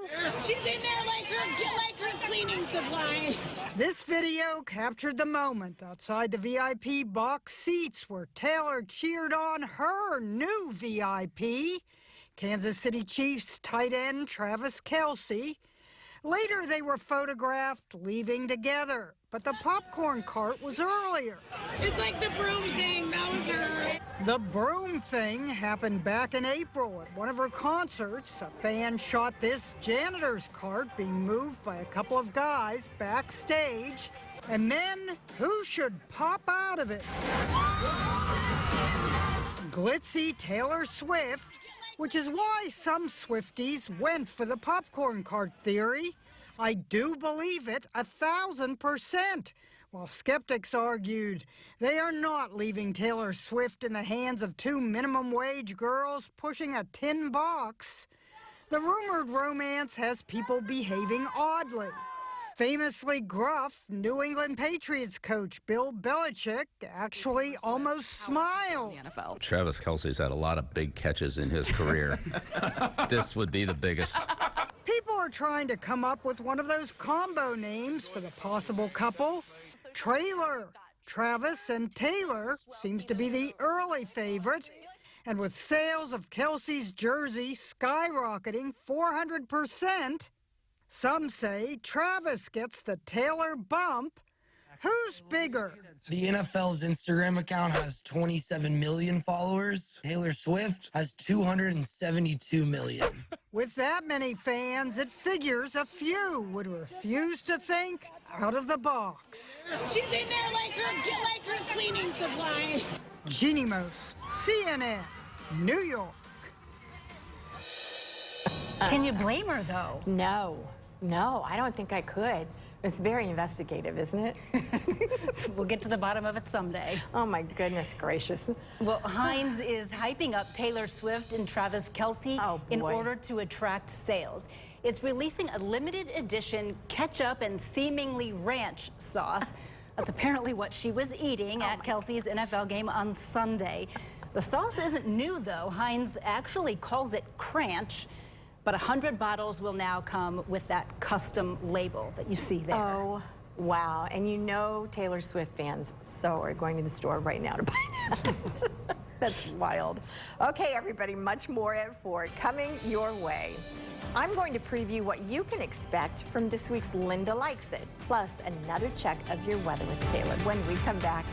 She's in there like her cleaning supply. This video captured the moment outside the VIP box seats where Taylor cheered on her new VIP, Kansas City Chiefs tight end Travis Kelce. Later, they were photographed leaving together, but the popcorn cart was earlier. It's like the broom thing, that was her. The broom thing happened back in April at one of her concerts. A fan shot this janitor's cart being moved by a couple of guys backstage, and then who should pop out of it? Glitzy Taylor Swift, which is why some Swifties went for the popcorn cart theory. I do believe it 1,000%. While skeptics argued they are not leaving Taylor Swift in the hands of two minimum wage girls pushing a tin box. The rumored romance has people behaving oddly. Famously gruff New England Patriots coach Bill Belichick actually almost smiled. Travis Kelce's had a lot of big catches in his career. This would be the biggest. People are trying to come up with one of those combo names for the possible couple. Trailer, Travis and Taylor seems to be the early favorite. And with sales of Kelsey's jersey skyrocketing 400%, some say Travis gets the Taylor bump. Who's bigger? The NFL's Instagram account has 27 million followers. Taylor Swift has 272 million. With that many fans, it figures a few would refuse to think out of the box. She's in there like her cleaning supply. Jeannie Mose, CNN, New York. Can you blame her, though? No, I don't think I could. It's very investigative, isn't it? We'll get to the bottom of it someday. Oh, my goodness gracious. Well, Heinz is hyping up Taylor Swift and Travis Kelce in order to attract sales. It's releasing a limited edition ketchup and seemingly ranch sauce. That's apparently what she was eating at Kelce's NFL game on Sunday. The sauce isn't new, though. Heinz actually calls it Cranch. But 100 bottles will now come with that custom label that you see there. Oh, wow. And you know Taylor Swift fans are going to the store right now to buy that. That's wild. Okay, everybody, much more at 4 coming your way. I'm going to preview what you can expect from this week's Linda Likes It, plus another check of your weather with Caleb when we come back.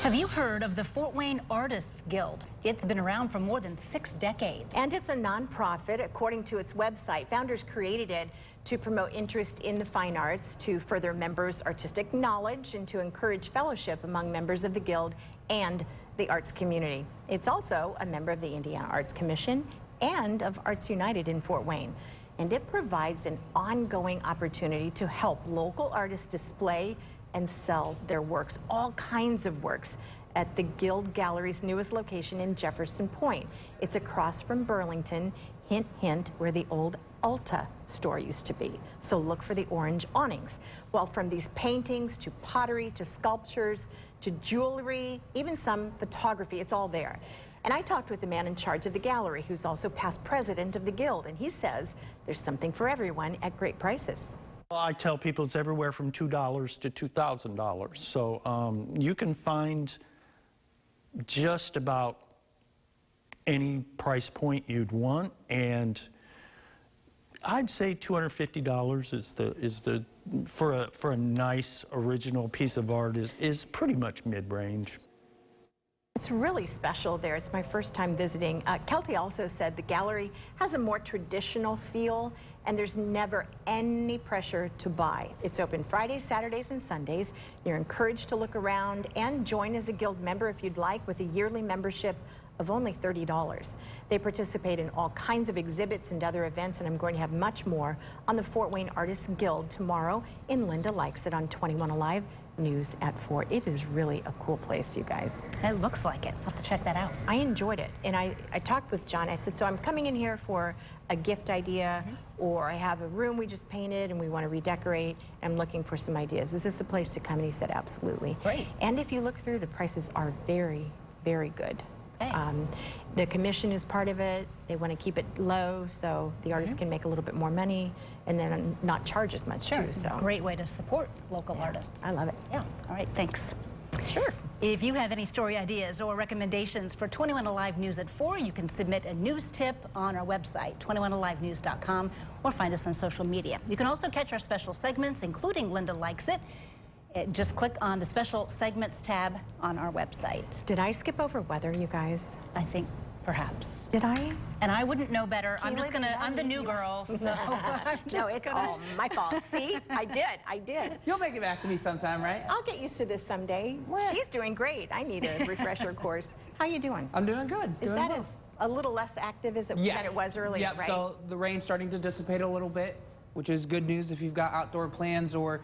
Have you heard of the Fort Wayne Artists Guild? It's been around for more than 6 decades. And it's a nonprofit. According to its website, founders created it to promote interest in the fine arts, to further members' artistic knowledge, and to encourage fellowship among members of the Guild and the arts community. It's also a member of the Indiana Arts Commission and of Arts United in Fort Wayne. And it provides an ongoing opportunity to help local artists display and sell their works, all kinds of works, at the Guild Gallery's newest location in Jefferson Point. It's across from Burlington, hint, hint, where the old Ulta store used to be. So look for the orange awnings. Well, from these paintings to pottery to sculptures to jewelry, even some photography, it's all there. And I talked with the man in charge of the gallery, who's also past president of the Guild, and he says there's something for everyone at great prices. Well, I tell people it's everywhere from $2 to $2,000. So you can find just about any price point you'd want, and I'd say $250 is the for a nice original piece of art is pretty much mid-range. It's really special there. It's my first time visiting. Kelty also said the gallery has a more traditional feel, and there's never any pressure to buy. It's open Fridays, Saturdays, and Sundays. You're encouraged to look around and join as a Guild member if you'd like, with a yearly membership of only $30. They participate in all kinds of exhibits and other events, and I'm going to have much more on the Fort Wayne Artists Guild tomorrow in Linda Likes It on 21Alive. News at 4. It is really a cool place, you guys. It looks like it. We'll have to check that out. I enjoyed it. And I talked with John. I said, so I'm coming in here for a gift idea, or I have a room we just painted and we want to redecorate. I'm looking for some ideas. Is this a place to come? And he said, absolutely. Great. And if you look through, the prices are very, very good. Okay. The commission is part of it. They want to keep it low so the artists can make a little bit more money and then not charge as much too. So great way to support local artists. I love it. Yeah. All right. Thanks. Sure. If you have any story ideas or recommendations for 21Alive News at 4, you can submit a news tip on our website, 21alivenews.com, or find us on social media. You can also catch our special segments, including Linda Likes It. Just click on the special segments tab on our website. Did I skip over weather, you guys? I think perhaps. Did I? And I wouldn't know better. I'm the new girl, so no, it's all my fault. See, I did. You'll make it back to me sometime, right? I'll get used to this someday. She's doing great. I need a refresher course. How you doing? I'm doing good. Is that a little less active than it was earlier, Yep. right? So the rain's starting to dissipate a little bit, which is good news if you've got outdoor plans or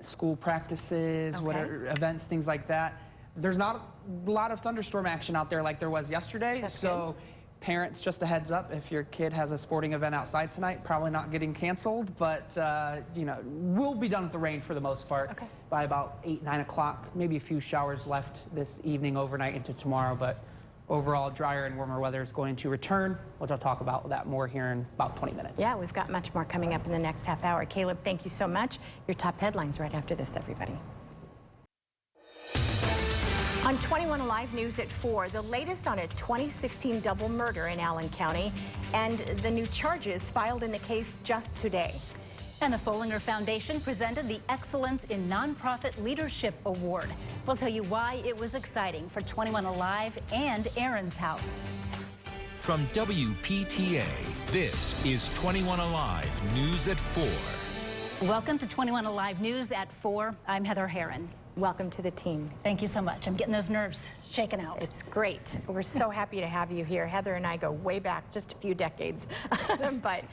school practices, whatever events, things like that. There's not a lot of thunderstorm action out there like there was yesterday. That's so good. Parents, just a heads up, if your kid has a sporting event outside tonight, probably not getting canceled, but you know, we'll be done with the rain for the most part by about 8, 9 o'clock. Maybe a few showers left this evening, overnight into tomorrow, but overall drier and warmer weather is going to return, which I'll talk about that more here in about 20 minutes. Yeah, we've got much more coming up in the next half hour. Caleb, thank you so much. Your top headlines right after this, everybody. On 21Alive News at 4, the latest on a 2016 double murder in Allen County and the new charges filed in the case just today. And the Follinger Foundation presented the Excellence in Nonprofit Leadership Award. We'll tell you why it was exciting for 21Alive and Aaron's House. From WPTA, this is 21Alive News at 4. Welcome to 21Alive News at 4. I'm Heather Herron. Welcome to the team. Thank you so much. I'm getting those nerves shaken out. It's great. We're so happy to have you here. Heather and I go way back, just a few decades. But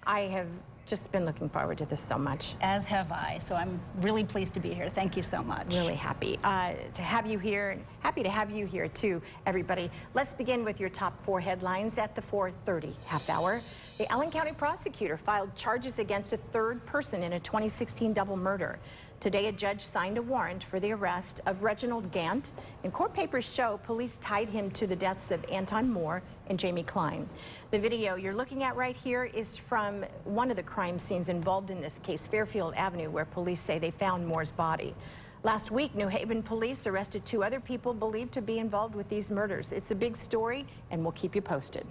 I have just been looking forward to this so much. As have I, so I'm really pleased to be here. Thank you so much. Really happy to have you here, and happy to have you here too, everybody. Let's begin with your top 4 headlines at the 4:30 half hour. The Allen County prosecutor filed charges against a 3rd person in a 2016 double murder. Today, a judge signed a warrant for the arrest of Reginald Gant, and court papers show police tied him to the deaths of Anton Moore and Jamie Klein. The video you're looking at right here is from one of the crime scenes involved in this case, Fairfield Avenue, where police say they found Moore's body. Last week, New Haven police arrested 2 other people believed to be involved with these murders. It's a big story, and we'll keep you posted.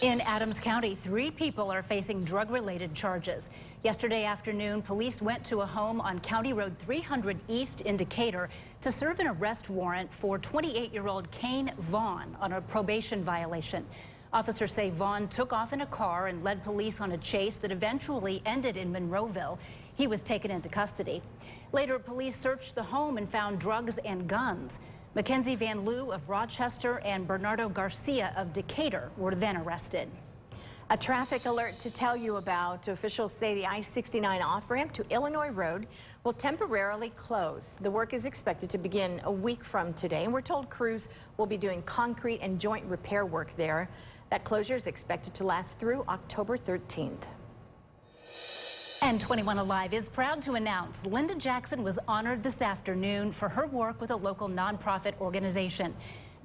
In Adams County, 3 people are facing drug-related charges. Yesterday afternoon, police went to a home on County Road 300 East in Decatur to serve an arrest warrant for 28-year-old Kane Vaughn on a probation violation. Officers say Vaughn took off in a car and led police on a chase that eventually ended in Monroeville. He was taken into custody. Later, police searched the home and found drugs and guns. Mackenzie Van Loo of Rochester and Bernardo Garcia of Decatur were then arrested. A traffic alert to tell you about. Officials say the I-69 off-ramp to Illinois Road will temporarily close. The work is expected to begin a week from today, and we're told crews will be doing concrete and joint repair work there. That closure is expected to last through October 13th. And 21Alive is proud to announce Linda Jackson was honored this afternoon for her work with a local nonprofit organization.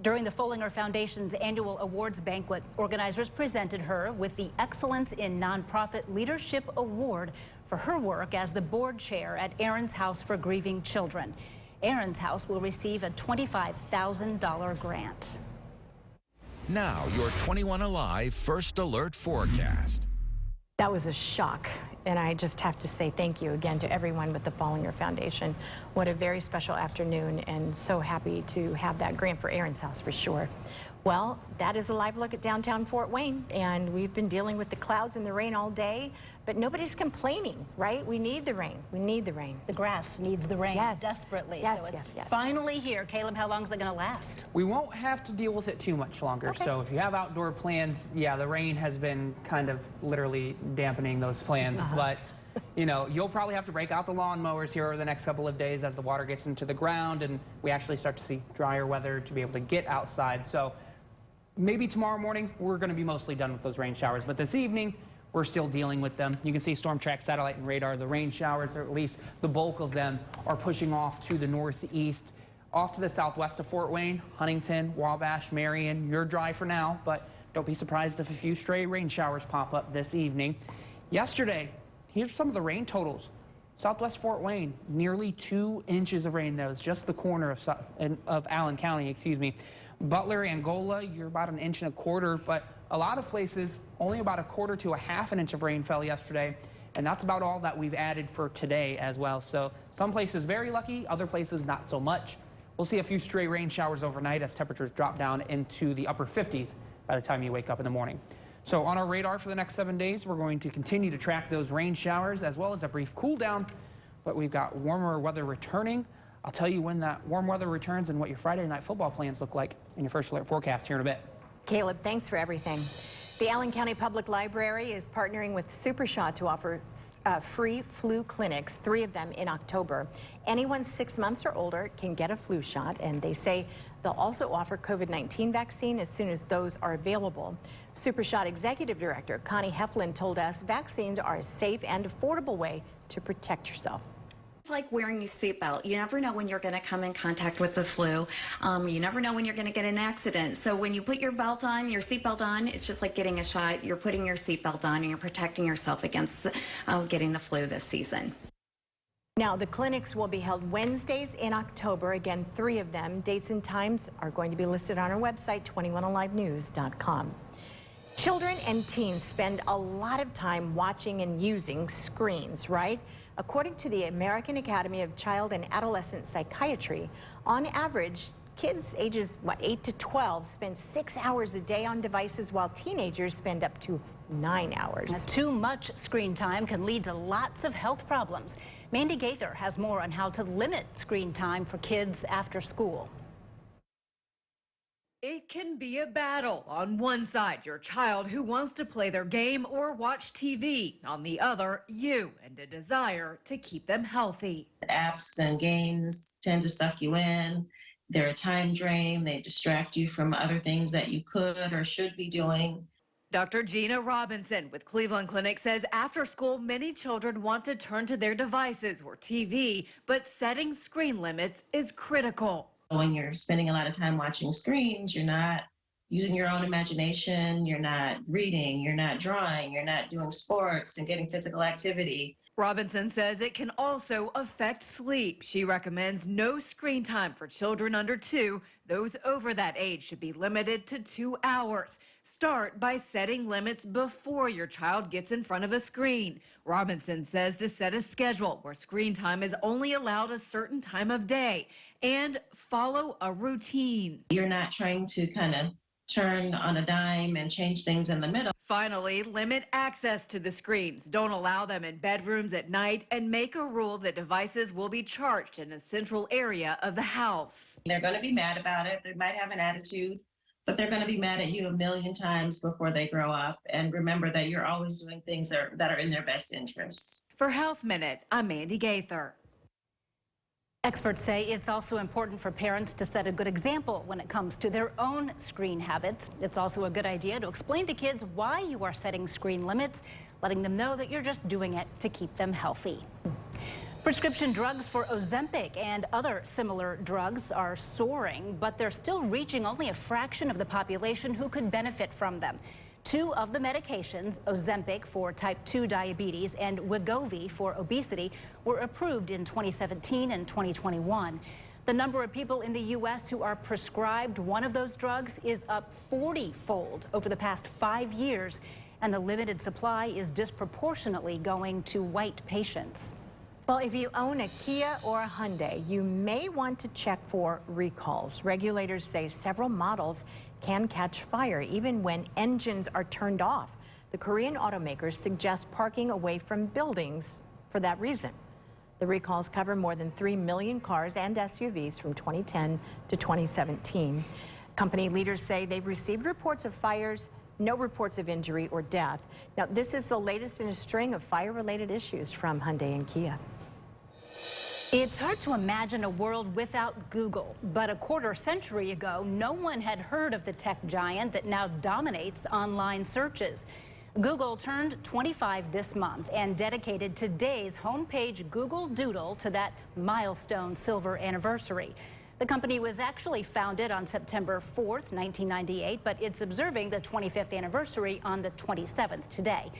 During the Follinger Foundation's annual awards banquet, organizers presented her with the Excellence in Nonprofit Leadership Award for her work as the board chair at Aaron's House for Grieving Children. Aaron's House will receive a $25,000 grant. Now, your 21Alive First Alert forecast. That was a shock, and I just have to say thank you again to everyone with the Follinger Foundation. What a very special afternoon, and so happy to have that grant for Aaron's House for sure. Well, that is a live look at downtown Fort Wayne, and we've been dealing with the clouds and the rain all day, but nobody's complaining, right? We need the rain. We need the rain. The grass needs the rain desperately. Yes, so it's yes. finally here. Caleb, how long is it going to last? We won't have to deal with it too much longer. Okay. So if you have outdoor plans, yeah, the rain has been kind of literally dampening those plans. But, you know, you'll probably have to break out the lawnmowers here over the next couple of days as the water gets into the ground and we actually start to see drier weather to be able to get outside. So maybe tomorrow morning, we're going to be mostly done with those rain showers. But this evening, we're still dealing with them. You can see Storm Track satellite and radar. The rain showers, or at least the bulk of them, are pushing off to the northeast, off to the southwest of Fort Wayne, Huntington, Wabash, Marion. You're dry for now, but don't be surprised if a few stray rain showers pop up this evening. Yesterday, here's some of the rain totals. Southwest Fort Wayne, nearly 2 inches of rain. That was just the corner of Allen County, excuse me. Butler, Angola, you're about 1.25 inches, but a lot of places, only about 1/4 to 1/2 inch of rain fell yesterday, and that's about all that we've added for today as well. So some places very lucky, other places not so much. We'll see a few stray rain showers overnight as temperatures drop down into the upper 50s by the time you wake up in the morning. So on our radar for the next 7 days, we're going to continue to track those rain showers as well as a brief cool down, but we've got warmer weather returning. I'll tell you when that warm weather returns and what your Friday night football plans look like in your First Alert forecast here in a bit. Caleb, thanks for everything. The Allen County Public Library is partnering with SuperShot to offer free flu clinics, 3 of them in October. Anyone 6 months or older can get a flu shot, and they say they'll also offer COVID-19 vaccine as soon as those are available. SuperShot Executive Director Connie Heflin told us vaccines are a safe and affordable way to protect yourself. It's like wearing your seatbelt. You never know when you're going to come in contact with the flu. You never know when you're going to get an accident. So when you put your belt on, your seatbelt on, it's just like getting a shot. You're putting your seatbelt on and you're protecting yourself against getting the flu this season. Now, the clinics will be held Wednesdays in October. Again, 3 of them. Dates and times are going to be listed on our website, 21alivenews.com. Children and teens spend a lot of time watching and using screens, right? According to the American Academy of Child and Adolescent Psychiatry, on average, kids ages 8 to 12 spend 6 hours a day on devices, while teenagers spend up to 9 hours. Now, too much screen time can lead to lots of health problems. Mandy Gaither has more on how to limit screen time for kids after school. It can be a battle. On one side, your child who wants to play their game or watch TV. On the other, you and a desire to keep them healthy. Apps and games tend to suck you in. They're a time drain. They distract you from other things that you could or should be doing. Dr. Gina Robinson with Cleveland Clinic says after school, many children want to turn to their devices or TV, but setting screen limits is critical. When you're spending a lot of time watching screens, you're not using your own imagination, you're not reading, you're not drawing, you're not doing sports and getting physical activity. Robinson says it can also affect sleep. She recommends no screen time for children under 2. Those over that age should be limited to 2 hours. Start by setting limits before your child gets in front of a screen. Robinson says to set a schedule where screen time is only allowed a certain time of day and follow a routine. You're not trying to kind of turn on a dime and change things in the middle. Finally, limit access to the screens. Don't allow them in bedrooms at night, and make a rule that devices will be charged in a central area of the house. They're going to be mad about it. They might have an attitude, but they're going to be mad at you a million times before they grow up. And remember that you're always doing things that are in their best interests. For Health Minute, I'm Mandy Gaither. Experts say it's also important for parents to set a good example when it comes to their own screen habits. It's also a good idea to explain to kids why you are setting screen limits, letting them know that you're just doing it to keep them healthy. Prescription drugs for Ozempic and other similar drugs are soaring, but they're still reaching only a fraction of the population who could benefit from them. 2 of the medications, Ozempic for type 2 diabetes and Wegovy for obesity, were approved in 2017 and 2021. The number of people in the U.S. who are prescribed one of those drugs is up 40-fold over the past 5 years, and the limited supply is disproportionately going to white patients. Well, if you own a Kia or a Hyundai, you may want to check for recalls. Regulators say several models can catch fire even when engines are turned off. The Korean automakers suggest parking away from buildings for that reason. The recalls cover more than 3 million cars and SUVs from 2010 to 2017. Company leaders say they've received reports of fires, no reports of injury or death. Now, this is the latest in a string of fire-related issues from Hyundai and Kia. It's hard to imagine a world without Google, but a quarter century ago, no one had heard of the tech giant that now dominates online searches. Google turned 25 this month and dedicated today's homepage Google Doodle to that milestone silver anniversary. The company was actually founded on September 4th, 1998, but it's observing the 25th anniversary on the 27th today.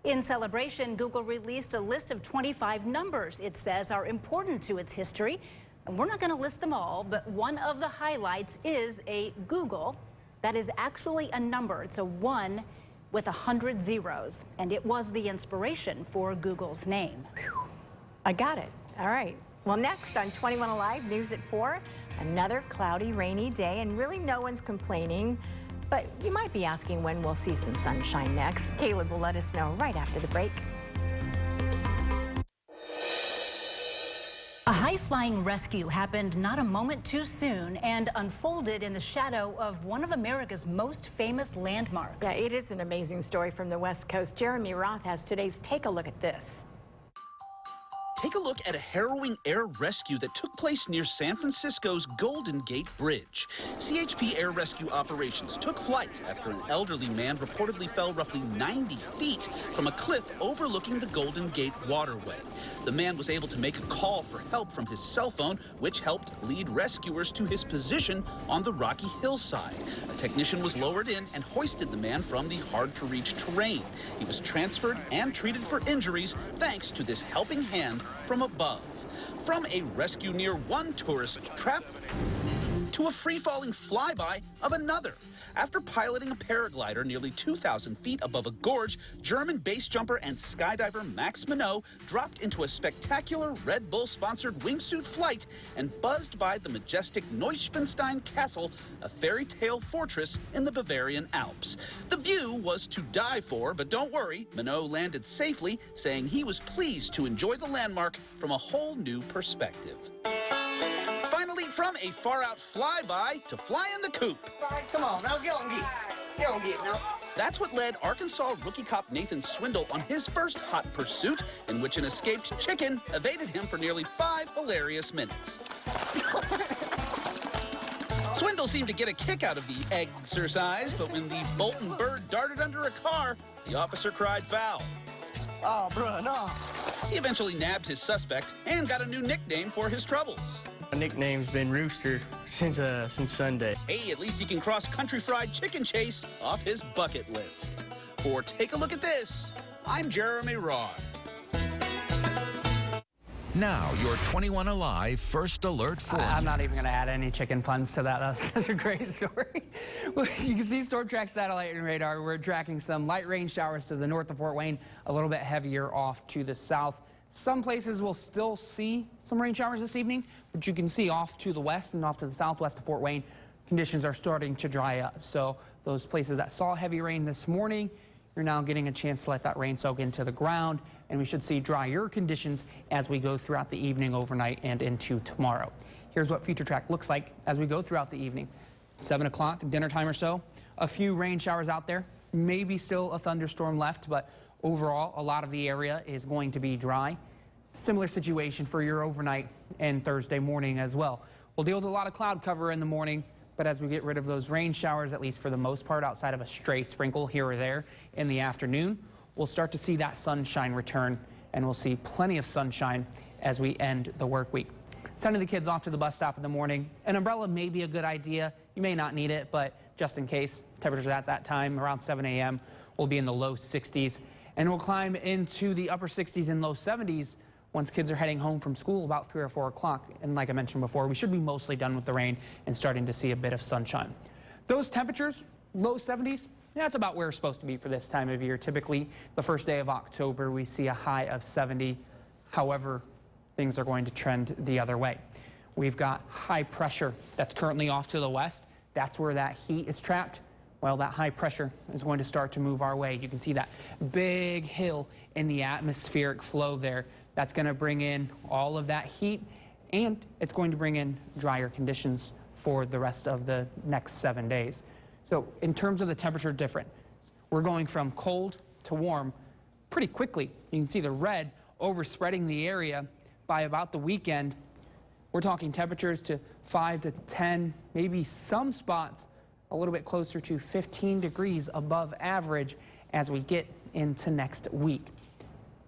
In celebration, Google released a list of 25 numbers it says are important to its history. And we're not going to list them all, but one of the highlights is a Google that is actually a number. It's a 1 with 100 zeros, and it was the inspiration for Google's name. I got it. All right. Well, next on 21 Alive, news at 4, another cloudy, rainy day, and really no one's complaining. But you might be asking when we'll see some sunshine next. Caleb will let us know right after the break. A high-flying rescue happened not a moment too soon and unfolded in the shadow of one of America's most famous landmarks. Yeah, it is an amazing story from the West Coast. Jeremy Roth has today's Take a Look at This. Take a look at a harrowing air rescue that took place near San Francisco's Golden Gate Bridge. CHP Air Rescue Operations took flight after an elderly man reportedly fell roughly 90 feet from a cliff overlooking the Golden Gate waterway. The man was able to make a call for help from his cell phone, which helped lead rescuers to his position on the rocky hillside. A technician was lowered in and hoisted the man from the hard-to-reach terrain. He was transferred and treated for injuries thanks to this helping hand from above. From a rescue near one tourist trap to a free-falling flyby of another. After piloting a paraglider nearly 2,000 feet above a gorge, German base jumper and skydiver Max Minot dropped into a spectacular Red Bull-sponsored wingsuit flight and buzzed by the majestic Neuschwanstein Castle, a fairy tale fortress in the Bavarian Alps. The view was to die for, but don't worry, Minot landed safely, saying he was pleased to enjoy the landmark from a whole new perspective. Finally, from a far-out flyby to fly in the coop. Come on, now get on, get now. That's what led Arkansas rookie cop Nathan Swindle on his first hot pursuit, in which an escaped chicken evaded him for nearly 5 hilarious minutes. Swindle seemed to get a kick out of the exercise, but when the Bolton bird darted under a car, the officer cried foul. Oh, bro, no. He eventually nabbed his suspect and got a new nickname for his troubles. My nickname's been Rooster since Sunday. Hey, at least he can cross country fried chicken chase off his bucket list. For Take a Look at This, I'm Jeremy Roth. Now, your 21Alive First Alert for I'm not even going to add any chicken puns to that. That's a great story. Well, you can see Storm Track satellite and radar. We're tracking some light rain showers to the north of Fort Wayne, a little bit heavier off to the south. Some places will still see some rain showers this evening, but you can see off to the west and off to the southwest of Fort Wayne, conditions are starting to dry up. So those places that saw heavy rain this morning, you're now getting a chance to let that rain soak into the ground, and we should see drier conditions as we go throughout the evening, overnight, and into tomorrow. Here's what future track looks like as we go throughout the evening. 7 o'clock, dinner time or so, a few rain showers out there, maybe still a thunderstorm left, but overall, a lot of the area is going to be dry. Similar situation for your overnight and Thursday morning as well. We'll deal with a lot of cloud cover in the morning, but as we get rid of those rain showers, at least for the most part, outside of a stray sprinkle here or there in the afternoon, we'll start to see that sunshine return, and we'll see plenty of sunshine as we end the work week. Sending the kids off to the bus stop in the morning, an umbrella may be a good idea. You may not need it, but just in case, temperatures at that time, around 7 a.m., will be in the low 60s. And we'll climb into the upper 60s and low 70s once kids are heading home from school about 3 or 4 o'clock. And like I mentioned before, we should be mostly done with the rain and starting to see a bit of sunshine. Those temperatures, low 70s, that's about where we're supposed to be for this time of year. Typically, the first day of October, we see a high of 70. However, things are going to trend the other way. We've got high pressure that's currently off to the west. That's where that heat is trapped. Well, that high pressure is going to start to move our way. You can see that big hill in the atmospheric flow there. That's going to bring in all of that heat, and it's going to bring in drier conditions for the rest of the next 7 days. So in terms of the temperature difference, we're going from cold to warm pretty quickly. You can see the red overspreading the area. By about the weekend, we're talking temperatures to 5 to 10, maybe some spots a little bit closer to 15 degrees above average as we get into next week.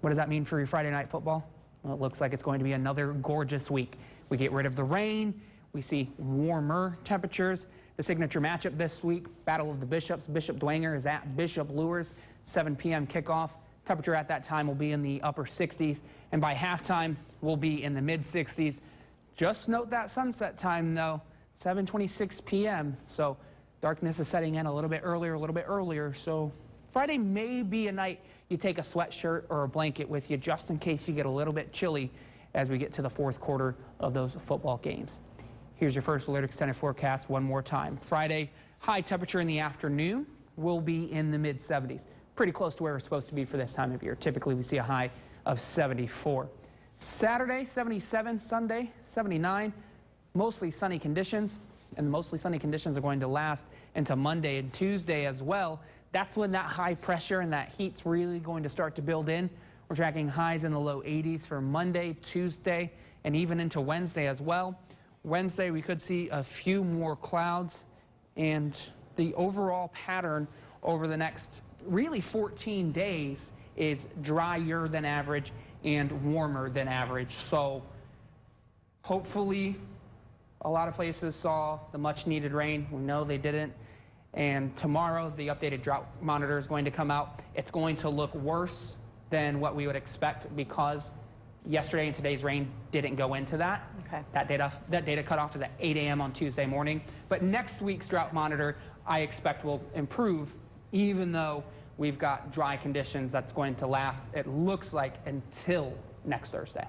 What does that mean for your Friday night football? Well, it looks like it's going to be another gorgeous week. We get rid of the rain. We see warmer temperatures. The signature matchup this week, Battle of the Bishops. Bishop Dwenger is at Bishop Luers, 7 p.m. kickoff. Temperature at that time will be in the upper 60s, and by halftime, we'll be in the mid-60s. Just note that sunset time, though, 7:26 p.m., so darkness is setting in a little bit earlier, so Friday may be a night you take a sweatshirt or a blanket with you just in case you get a little bit chilly as we get to the fourth quarter of those football games. Here's your first alert extended forecast one more time. Friday, high temperature in the afternoon will be in the mid-70s. Pretty close to where we're supposed to be for this time of year. Typically, we see a high of 74. Saturday, 77. Sunday, 79. Mostly sunny conditions, and mostly sunny conditions are going to last into Monday and Tuesday as well. That's when that high pressure and that heat's really going to start to build in. We're tracking highs in the low 80s for Monday, Tuesday, and even into Wednesday as well. Wednesday, we could see a few more clouds, and the overall pattern over the next really 14 days is drier than average and warmer than average. So hopefully a lot of places saw the much needed rain. We know they didn't. And tomorrow, the updated drought monitor is going to come out. It's going to look worse than what we would expect because yesterday and today's rain didn't go into that. Okay. That data cutoff is at 8 a.m. on Tuesday morning. But next week's drought monitor, I expect will improve, even though we've got dry conditions that's going to last, it looks like, until next Thursday.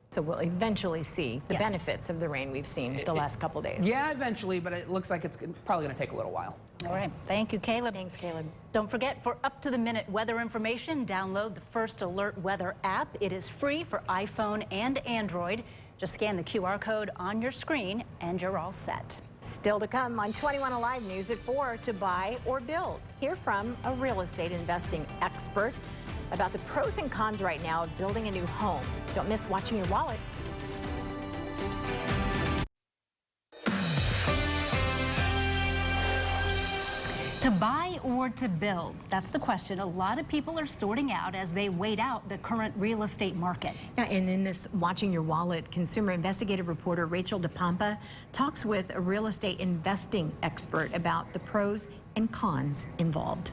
So we'll eventually see the benefits of the rain we've seen the last couple days. Yeah, eventually, but it looks like it's probably going to take a little while. All right. Thank you, Caleb. Thanks, Caleb. Don't forget, for up-to-the-minute weather information, download the First Alert Weather app. It is free for iPhone and Android. Just scan the QR code on your screen, and you're all set. Still to come on 21Alive News at 4, to buy or build. Hear from a real estate investing expert about the pros and cons right now of building a new home. Don't miss watching your wallet. To buy or to build? That's the question a lot of people are sorting out as they wait out the current real estate market. Yeah, and in this Watching Your Wallet, consumer investigative reporter Rachel DePompa talks with a real estate investing expert about the pros and cons involved.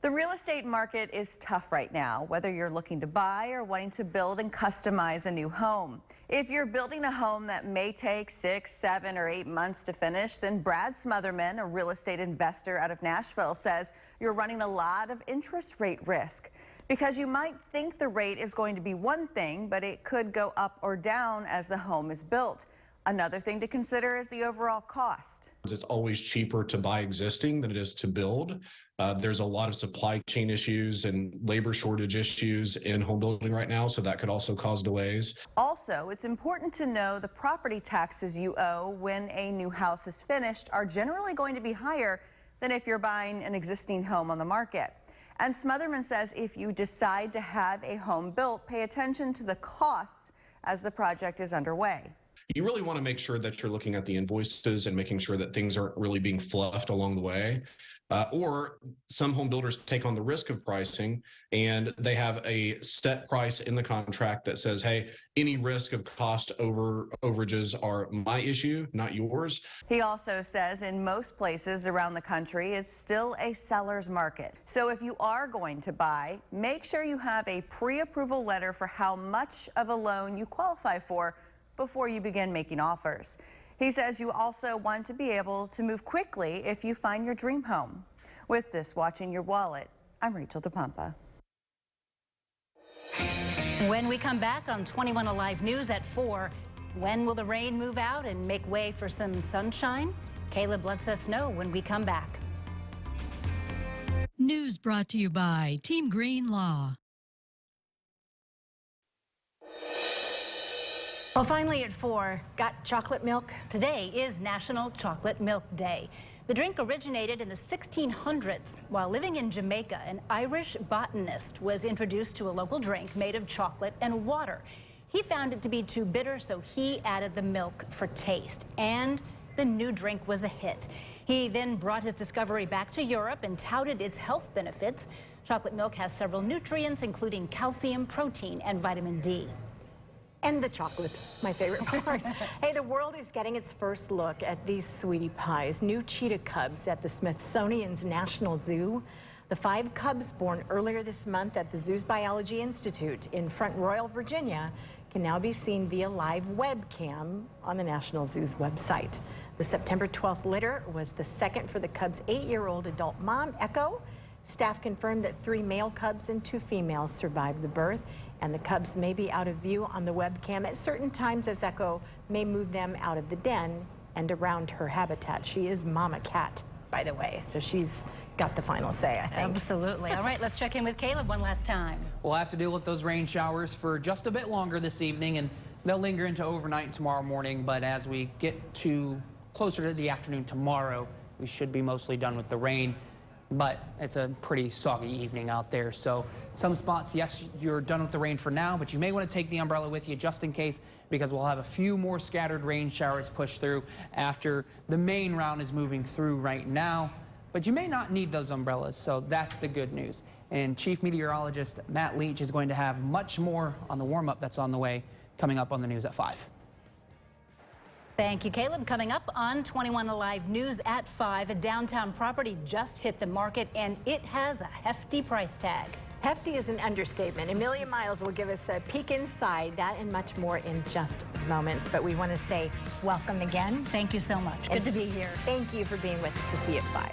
The real estate market is tough right now, whether you're looking to buy or wanting to build and customize a new home. If you're building a home that may take 6, 7, or 8 months to finish, then Brad Smotherman, a real estate investor out of Nashville, says you're running a lot of interest rate risk because you might think the rate is going to be one thing, but it could go up or down as the home is built. Another thing to consider is the overall cost. It's always cheaper to buy existing than it is to build. There's a lot of supply chain issues and labor shortage issues in home building right now, so that could also cause delays. Also, it's important to know the property taxes you owe when a new house is finished are generally going to be higher than if you're buying an existing home on the market. And Smotherman says if you decide to have a home built, pay attention to the costs as the project is underway. You really want to make sure that you're looking at the invoices and making sure that things aren't really being fluffed along the way. Or some home builders take on the risk of pricing and they have a set price in the contract that says, hey, any risk of cost overages are my issue, not yours. He also says in most places around the country, it's still a seller's market. So if you are going to buy, make sure you have a pre-approval letter for how much of a loan you qualify for before you begin making offers. He says you also want to be able to move quickly if you find your dream home. With this Watching Your Wallet, I'm Rachel DePompa. When we come back on 21Alive News at 4, when will the rain move out and make way for some sunshine? Caleb lets us know when we come back. News brought to you by Team Green Law. Well, finally at 4, got chocolate milk? Today is National Chocolate Milk Day. The drink originated in the 1600s. While living in Jamaica, an Irish botanist was introduced to a local drink made of chocolate and water. He found it to be too bitter, so he added the milk for taste. And the new drink was a hit. He then brought his discovery back to Europe and touted its health benefits. Chocolate milk has several nutrients, including calcium, protein, and vitamin D. And the chocolate, my favorite part. Hey, the world is getting its first look at these sweetie pies, new cheetah cubs at the Smithsonian's National Zoo. The 5 cubs born earlier this month at the Zoo's Biology Institute in Front Royal, Virginia, can now be seen via live webcam on the National Zoo's website. The September 12th litter was the second for the cubs' 8-year-old adult mom, Echo. Staff confirmed that 3 male cubs and 2 females survived the birth, and the cubs may be out of view on the webcam at certain times as Echo may move them out of the den and around her habitat. She is mama cat, by the way, so she's got the final say, I think. Absolutely. All right, let's check in with Caleb one last time. We'll have to deal with those rain showers for just a bit longer this evening, and they'll linger into overnight and tomorrow morning, but as we get to closer to the afternoon tomorrow, we should be mostly done with the rain. but it's a pretty soggy evening out there. So some spots, yes, you're done with the rain for now, but you may want to take the umbrella with you just in case, because we'll have a few more scattered rain showers push through after the main round is moving through right now. But you may not need those umbrellas, so that's the good news. And Chief Meteorologist Matt Leach is going to have much more on the warm-up that's on the way coming up on the news at 5. Thank you, Caleb. Coming up on 21Alive News at 5, a downtown property just hit the market, and it has a hefty price tag. Hefty is an understatement. Amelia Miles will give us a peek inside that and much more in just moments. But we want to say welcome again. Thank you so much. Good to be here. Thank you for being with us. We'll see you at 5.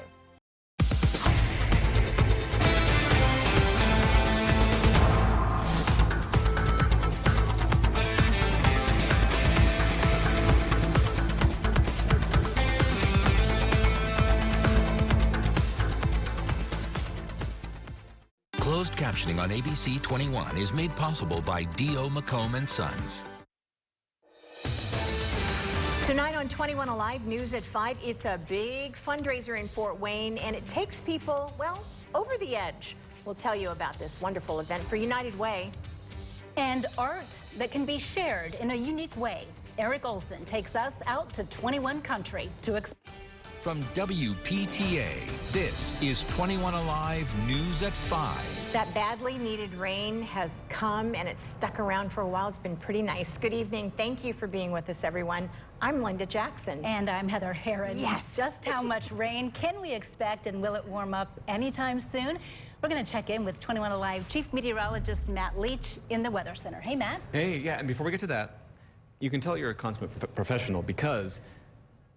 Closed captioning on ABC 21 is made possible by D.O. McComb & Sons. Tonight on 21Alive News at 5, it's a big fundraiser in Fort Wayne, and it takes people, well, over the edge. We'll tell you about this wonderful event for United Way. And art that can be shared in a unique way. Eric Olson takes us out to 21 Country to From WPTA, this is 21Alive News at 5. That badly needed rain has come and it's stuck around for a while. It's been pretty nice. Good evening. Thank you for being with us, everyone. I'm Linda Jackson. And I'm Heather Herron. Yes. Just how much rain can we expect, and will it warm up anytime soon? We're going to check in with 21Alive Chief Meteorologist Matt Leach in the Weather Center. Hey, Matt. Hey, yeah, and before we get to that, you can tell you're a consummate professional because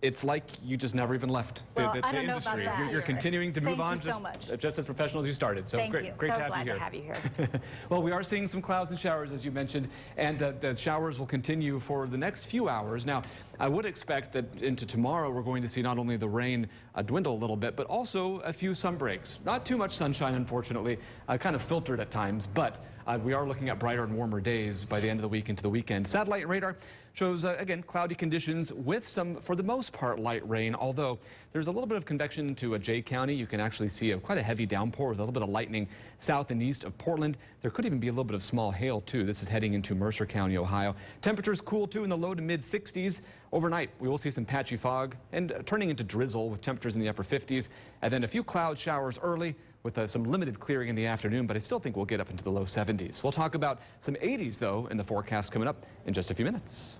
it's like you just never even left the industry. You're continuing to move on just as professional as you started. So great to have you here. Well, we are seeing some clouds and showers, as you mentioned, and the showers will continue for the next few hours. Now, I would expect that into tomorrow we're going to see not only the rain dwindle a little bit, but also a few sun breaks. Not too much sunshine, unfortunately, kind of filtered at times, but we are looking at brighter and warmer days by the end of the week into the weekend. Satellite radar shows, again, cloudy conditions with some, for the most part, light rain, although there's a little bit of convection into Jay County. You can actually see quite a heavy downpour with a little bit of lightning south and east of Portland. There could even be a little bit of small hail, too. This is heading into Mercer County, Ohio. Temperatures cool, too, in the low to mid-60s. Overnight, we will see some patchy fog and turning into drizzle with temperatures in the upper 50s, and then a few cloud showers early with some limited clearing in the afternoon, but I still think we'll get up into the low 70s. We'll talk about some 80s, though, in the forecast coming up in just a few minutes.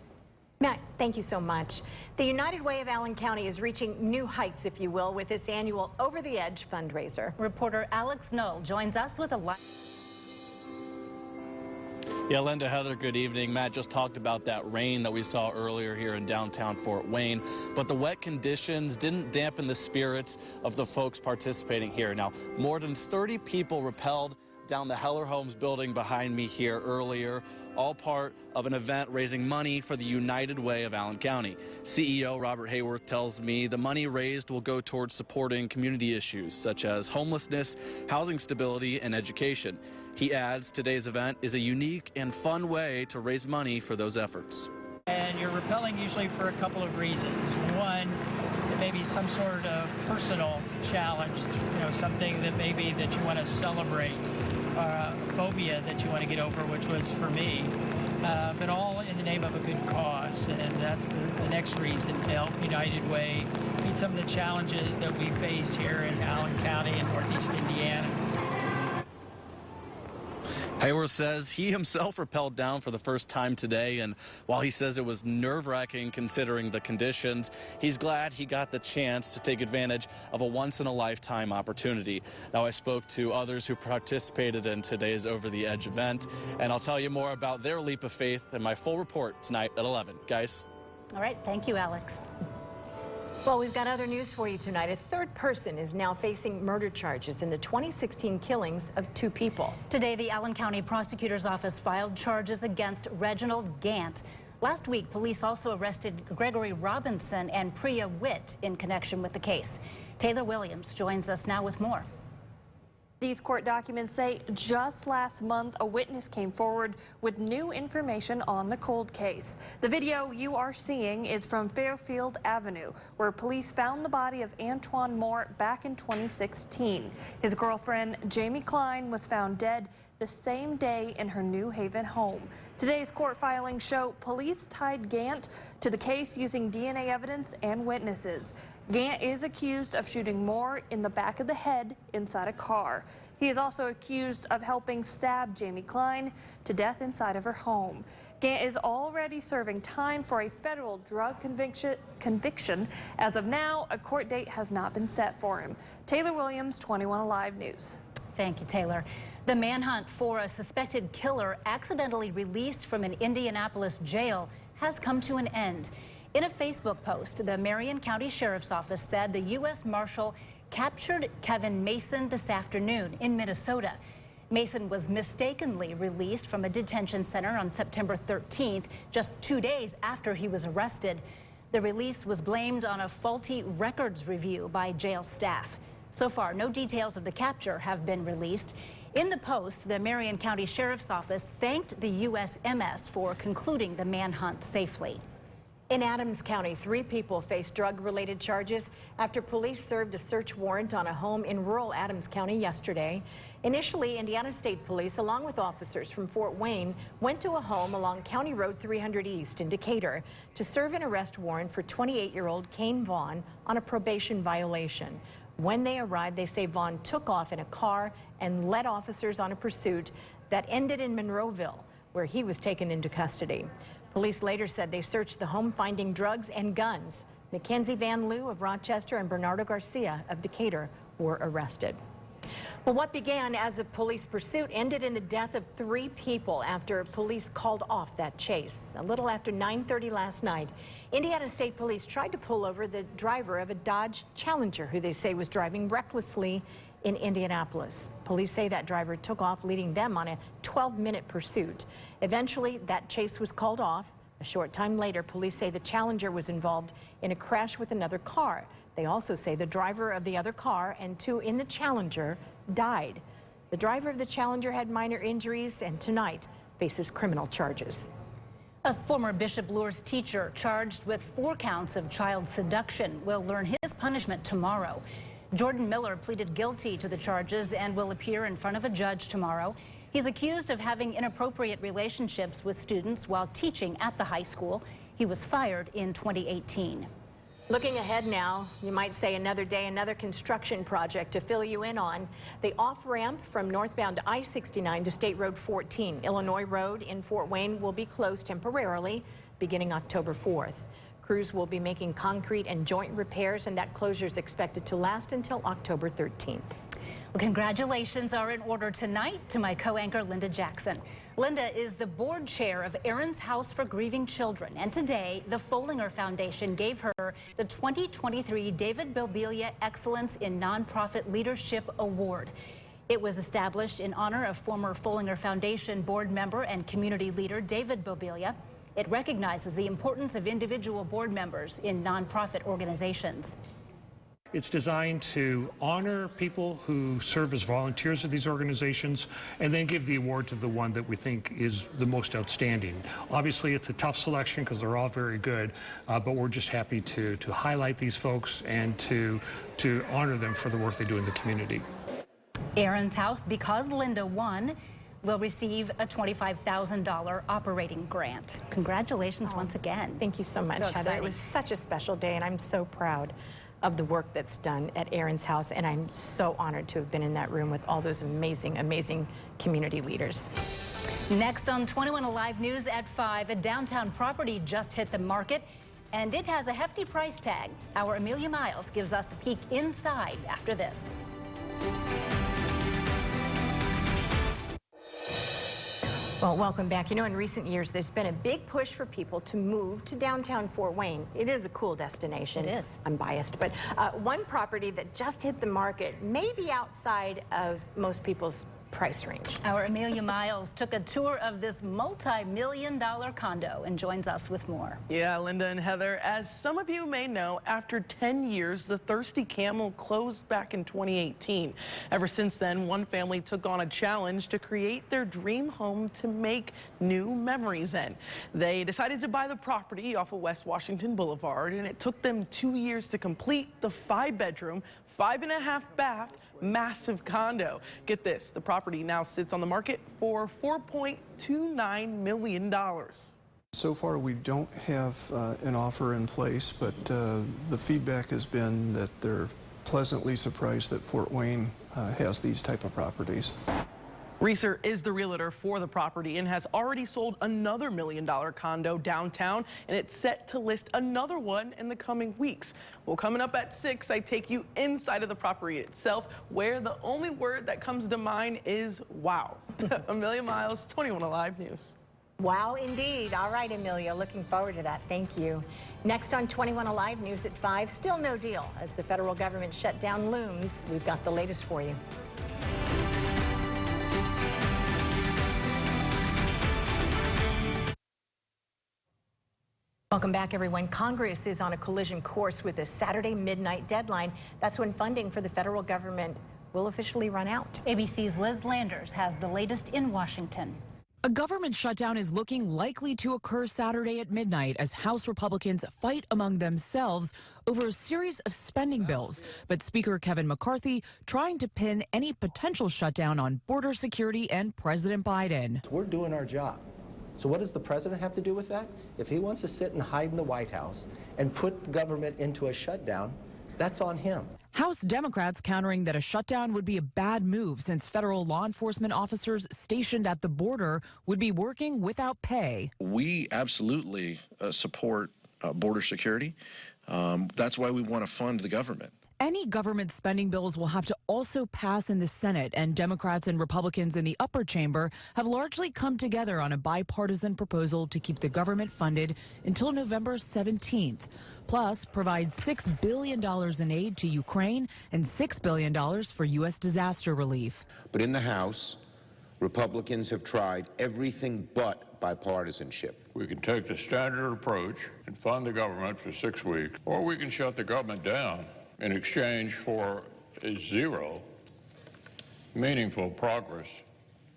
Matt, thank you so much. The United Way of Allen County is reaching new heights, if you will, with this annual Over the Edge fundraiser. Reporter Alex Knoll joins us with a live. Yeah, Linda, Heather, good evening. Matt just talked about that rain that we saw earlier here in downtown Fort Wayne, but the wet conditions didn't dampen the spirits of the folks participating here. Now, more than 30 people rappelled down the Heller Homes building behind me here earlier, all part of an event raising money for the United Way of Allen County. CEO Robert Hayworth tells me the money raised will go towards supporting community issues such as homelessness, housing stability, and education. He adds today's event is a unique and fun way to raise money for those efforts. And you're rappelling usually for a couple of reasons. One, maybe some sort of personal challenge, something that maybe that you want to celebrate, a phobia that you want to get over, which was for me, but all in the name of a good cause. And that's the next reason, to help United Way meet some of the challenges that we face here in Allen County and Northeast Indiana. Hayworth says he himself rappelled down for the first time today, and while he says it was nerve-wracking considering the conditions, he's glad he got the chance to take advantage of a once-in-a-lifetime opportunity. Now, I spoke to others who participated in today's Over the Edge event, and I'll tell you more about their leap of faith in my full report tonight at 11. Guys? All right. Thank you, Alex. Well, we've got other news for you tonight. A third person is now facing murder charges in the 2016 killings of 2 people. Today, the Allen County Prosecutor's Office filed charges against Reginald Gant. Last week, police also arrested Gregory Robinson and Priya Witt in connection with the case. Taylor Williams joins us now with more. These court documents say just last month, a witness came forward with new information on the cold case. The video you are seeing is from Fairfield Avenue, where police found the body of Antoine Moore back in 2016. His girlfriend, Jamie Klein, was found dead the same day in her New Haven home. Today's court filings show police tied Gant to the case using DNA evidence and witnesses. Gant is accused of shooting Moore in the back of the head inside a car. He is also accused of helping stab Jamie Klein to death inside of her home. Gant is already serving time for a federal drug conviction. As of now, a court date has not been set for him. Taylor Williams, 21Alive News. Thank you, Taylor. The manhunt for a suspected killer accidentally released from an Indianapolis jail has come to an end. In a Facebook post, the Marion County Sheriff's Office said the U.S. Marshal captured Kevin Mason this afternoon in Minnesota. Mason was mistakenly released from a detention center on September 13th, just 2 days after he was arrested. The release was blamed on a faulty records review by jail staff. So far, no details of the capture have been released. In the post, the Marion County Sheriff's Office thanked the USMS for concluding the manhunt safely. In Adams County, 3 people face drug-related charges after police served a search warrant on a home in rural Adams County yesterday. Initially, Indiana State Police, along with officers from Fort Wayne, went to a home along County Road 300 East in Decatur to serve an arrest warrant for 28-year-old Kane Vaughn on a probation violation. When they arrived, they say Vaughn took off in a car and led officers on a pursuit that ended in Monroeville, where he was taken into custody. Police later said they searched the home, finding drugs and guns. Mackenzie Van Loo of Rochester and Bernardo Garcia of Decatur were arrested. Well, what began as a police pursuit ended in the death of 3 people after police called off that chase. A little after 9:30 last night, Indiana State Police tried to pull over the driver of a Dodge Challenger, who they say was driving recklessly in Indianapolis. Police say that driver took off, leading them on a 12-minute pursuit. Eventually, that chase was called off. A short time later, police say the Challenger was involved in a crash with another car. They also say the driver of the other car and 2 in the Challenger died. The driver of the Challenger had minor injuries and tonight faces criminal charges. A former Bishop Luers teacher charged with 4 counts of child seduction will learn his punishment tomorrow. Jordan Miller pleaded guilty to the charges and will appear in front of a judge tomorrow. He's accused of having inappropriate relationships with students while teaching at the high school. He was fired in 2018. Looking ahead now, you might say another day, another construction project to fill you in on. The off-ramp from northbound I-69 to State Road 14, Illinois Road in Fort Wayne, will be closed temporarily beginning October 4th. Crews will be making concrete and joint repairs, and that closure is expected to last until October 13th. Well, congratulations are in order tonight to my co-anchor, Linda Jackson. Linda is the board chair of Herron's House for Grieving Children, and today the Follinger Foundation gave her the 2023 David Bobelia Excellence in Nonprofit Leadership Award. It was established in honor of former Follinger Foundation board member and community leader David Bobelia. It recognizes the importance of individual board members in nonprofit organizations. It's designed to honor people who serve as volunteers at these organizations and then give the award to the one that we think is the most outstanding. Obviously, it's a tough selection because they're all very good, but we're just happy to highlight these folks and to honor them for the work they do in the community. Herron's House, because Linda won, will receive a $25,000 operating grant. Congratulations once again. Thank you so much, Heather. Exciting. It was such a special day, and I'm so proud of the work that's done at Herron's House, and I'm so honored to have been in that room with all those amazing, amazing community leaders. Next on 21Alive News at 5, a downtown property just hit the market, and it has a hefty price tag. Our Amelia Miles gives us a peek inside after this. Well, welcome back. You know, in recent years, there's been a big push for people to move to downtown Fort Wayne. It is a cool destination. It is. I'm biased, but one property that just hit the market, maybe outside of most people's price range. Our Amelia Miles took a tour of this multi-million-dollar condo and joins us with more. Yeah, Linda and Heather, as some of you may know, after 10 years, the Thirsty Camel closed back in 2018. Ever since then, one family took on a challenge to create their dream home to make new memories in. They decided to buy the property off of West Washington Boulevard, and it took them 2 years to complete the 5-bedroom, 5.5 bath, massive condo. Get this, the property now sits on the market for $4.29 million. So far, we don't have an offer in place, but the feedback has been that they're pleasantly surprised that Fort Wayne has these type of properties. Reeser is the realtor for the property and has already sold another $1 million condo downtown, and it's set to list another one in the coming weeks. Well, coming up at 6, I take you inside of the property itself, where the only word that comes to mind is wow. Amelia Miles, 21Alive News. Wow, indeed. All right, Amelia, looking forward to that. Thank you. Next on 21Alive News at 5, still no deal as the federal government shutdown looms. We've got the latest for you. Welcome back, everyone. Congress is on a collision course with a Saturday midnight deadline. That's when funding for the federal government will officially run out. ABC's Liz Landers has the latest in Washington. A government shutdown is looking likely to occur Saturday at midnight as House Republicans fight among themselves over a series of spending bills. But Speaker Kevin McCarthy trying to pin any potential shutdown on border security and President Biden. We're doing our job. So what does the president have to do with that? If he wants to sit and hide in the White House and put the government into a shutdown, that's on him. House Democrats countering that a shutdown would be a bad move since federal law enforcement officers stationed at the border would be working without pay. We absolutely support border security. That's why we want to fund the government. Any government spending bills will have to also pass in the Senate, and Democrats and Republicans in the upper chamber have largely come together on a bipartisan proposal to keep the government funded until November 17th, plus provide $6 billion in aid to Ukraine and $6 billion for U.S. disaster relief. But in the House, Republicans have tried everything but bipartisanship. We can take the standard approach and fund the government for 6 weeks, or we can shut the government down in exchange for zero meaningful progress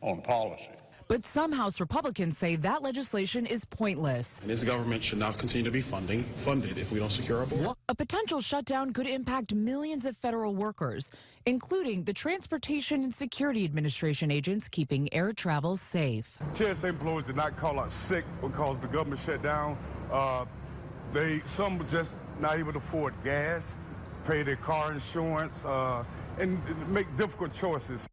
on policy. But some House Republicans say that legislation is pointless. This government should not continue to be funded if we don't secure our border. A potential shutdown could impact millions of federal workers, including the Transportation and Security Administration agents keeping air travel safe. TSA employees did not call out sick because the government shut down. Some were just not able to afford gas, pay their car insurance, and make difficult choices.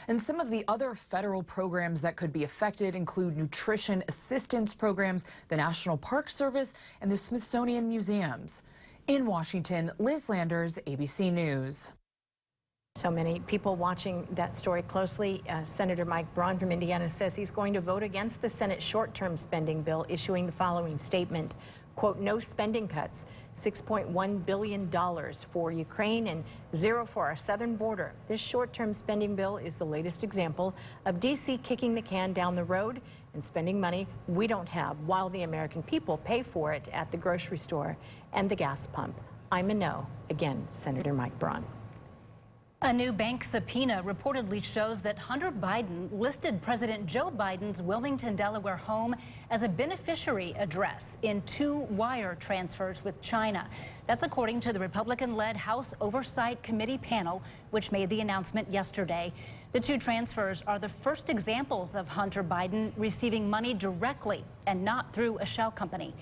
And some of the other federal programs that could be affected include nutrition assistance programs, the National Park Service, and the Smithsonian Museums. In Washington, Liz Landers, ABC News. So many people watching that story closely. Senator Mike Braun from Indiana says he's going to vote against the Senate short-term spending bill, issuing the following statement. Quote, no spending cuts, $6.1 billion for Ukraine and zero for our southern border. This short-term spending bill is the latest example of D.C. kicking the can down the road and spending money we don't have while the American people pay for it at the grocery store and the gas pump. I'm a no. Again, Senator Mike Braun. A new bank subpoena reportedly shows that Hunter Biden listed President Joe Biden's Wilmington, Delaware home as a beneficiary address in 2 wire transfers with China. That's according to the Republican-led House Oversight Committee panel, which made the announcement yesterday. The 2 transfers are the first examples of Hunter Biden receiving money directly and not through a shell company.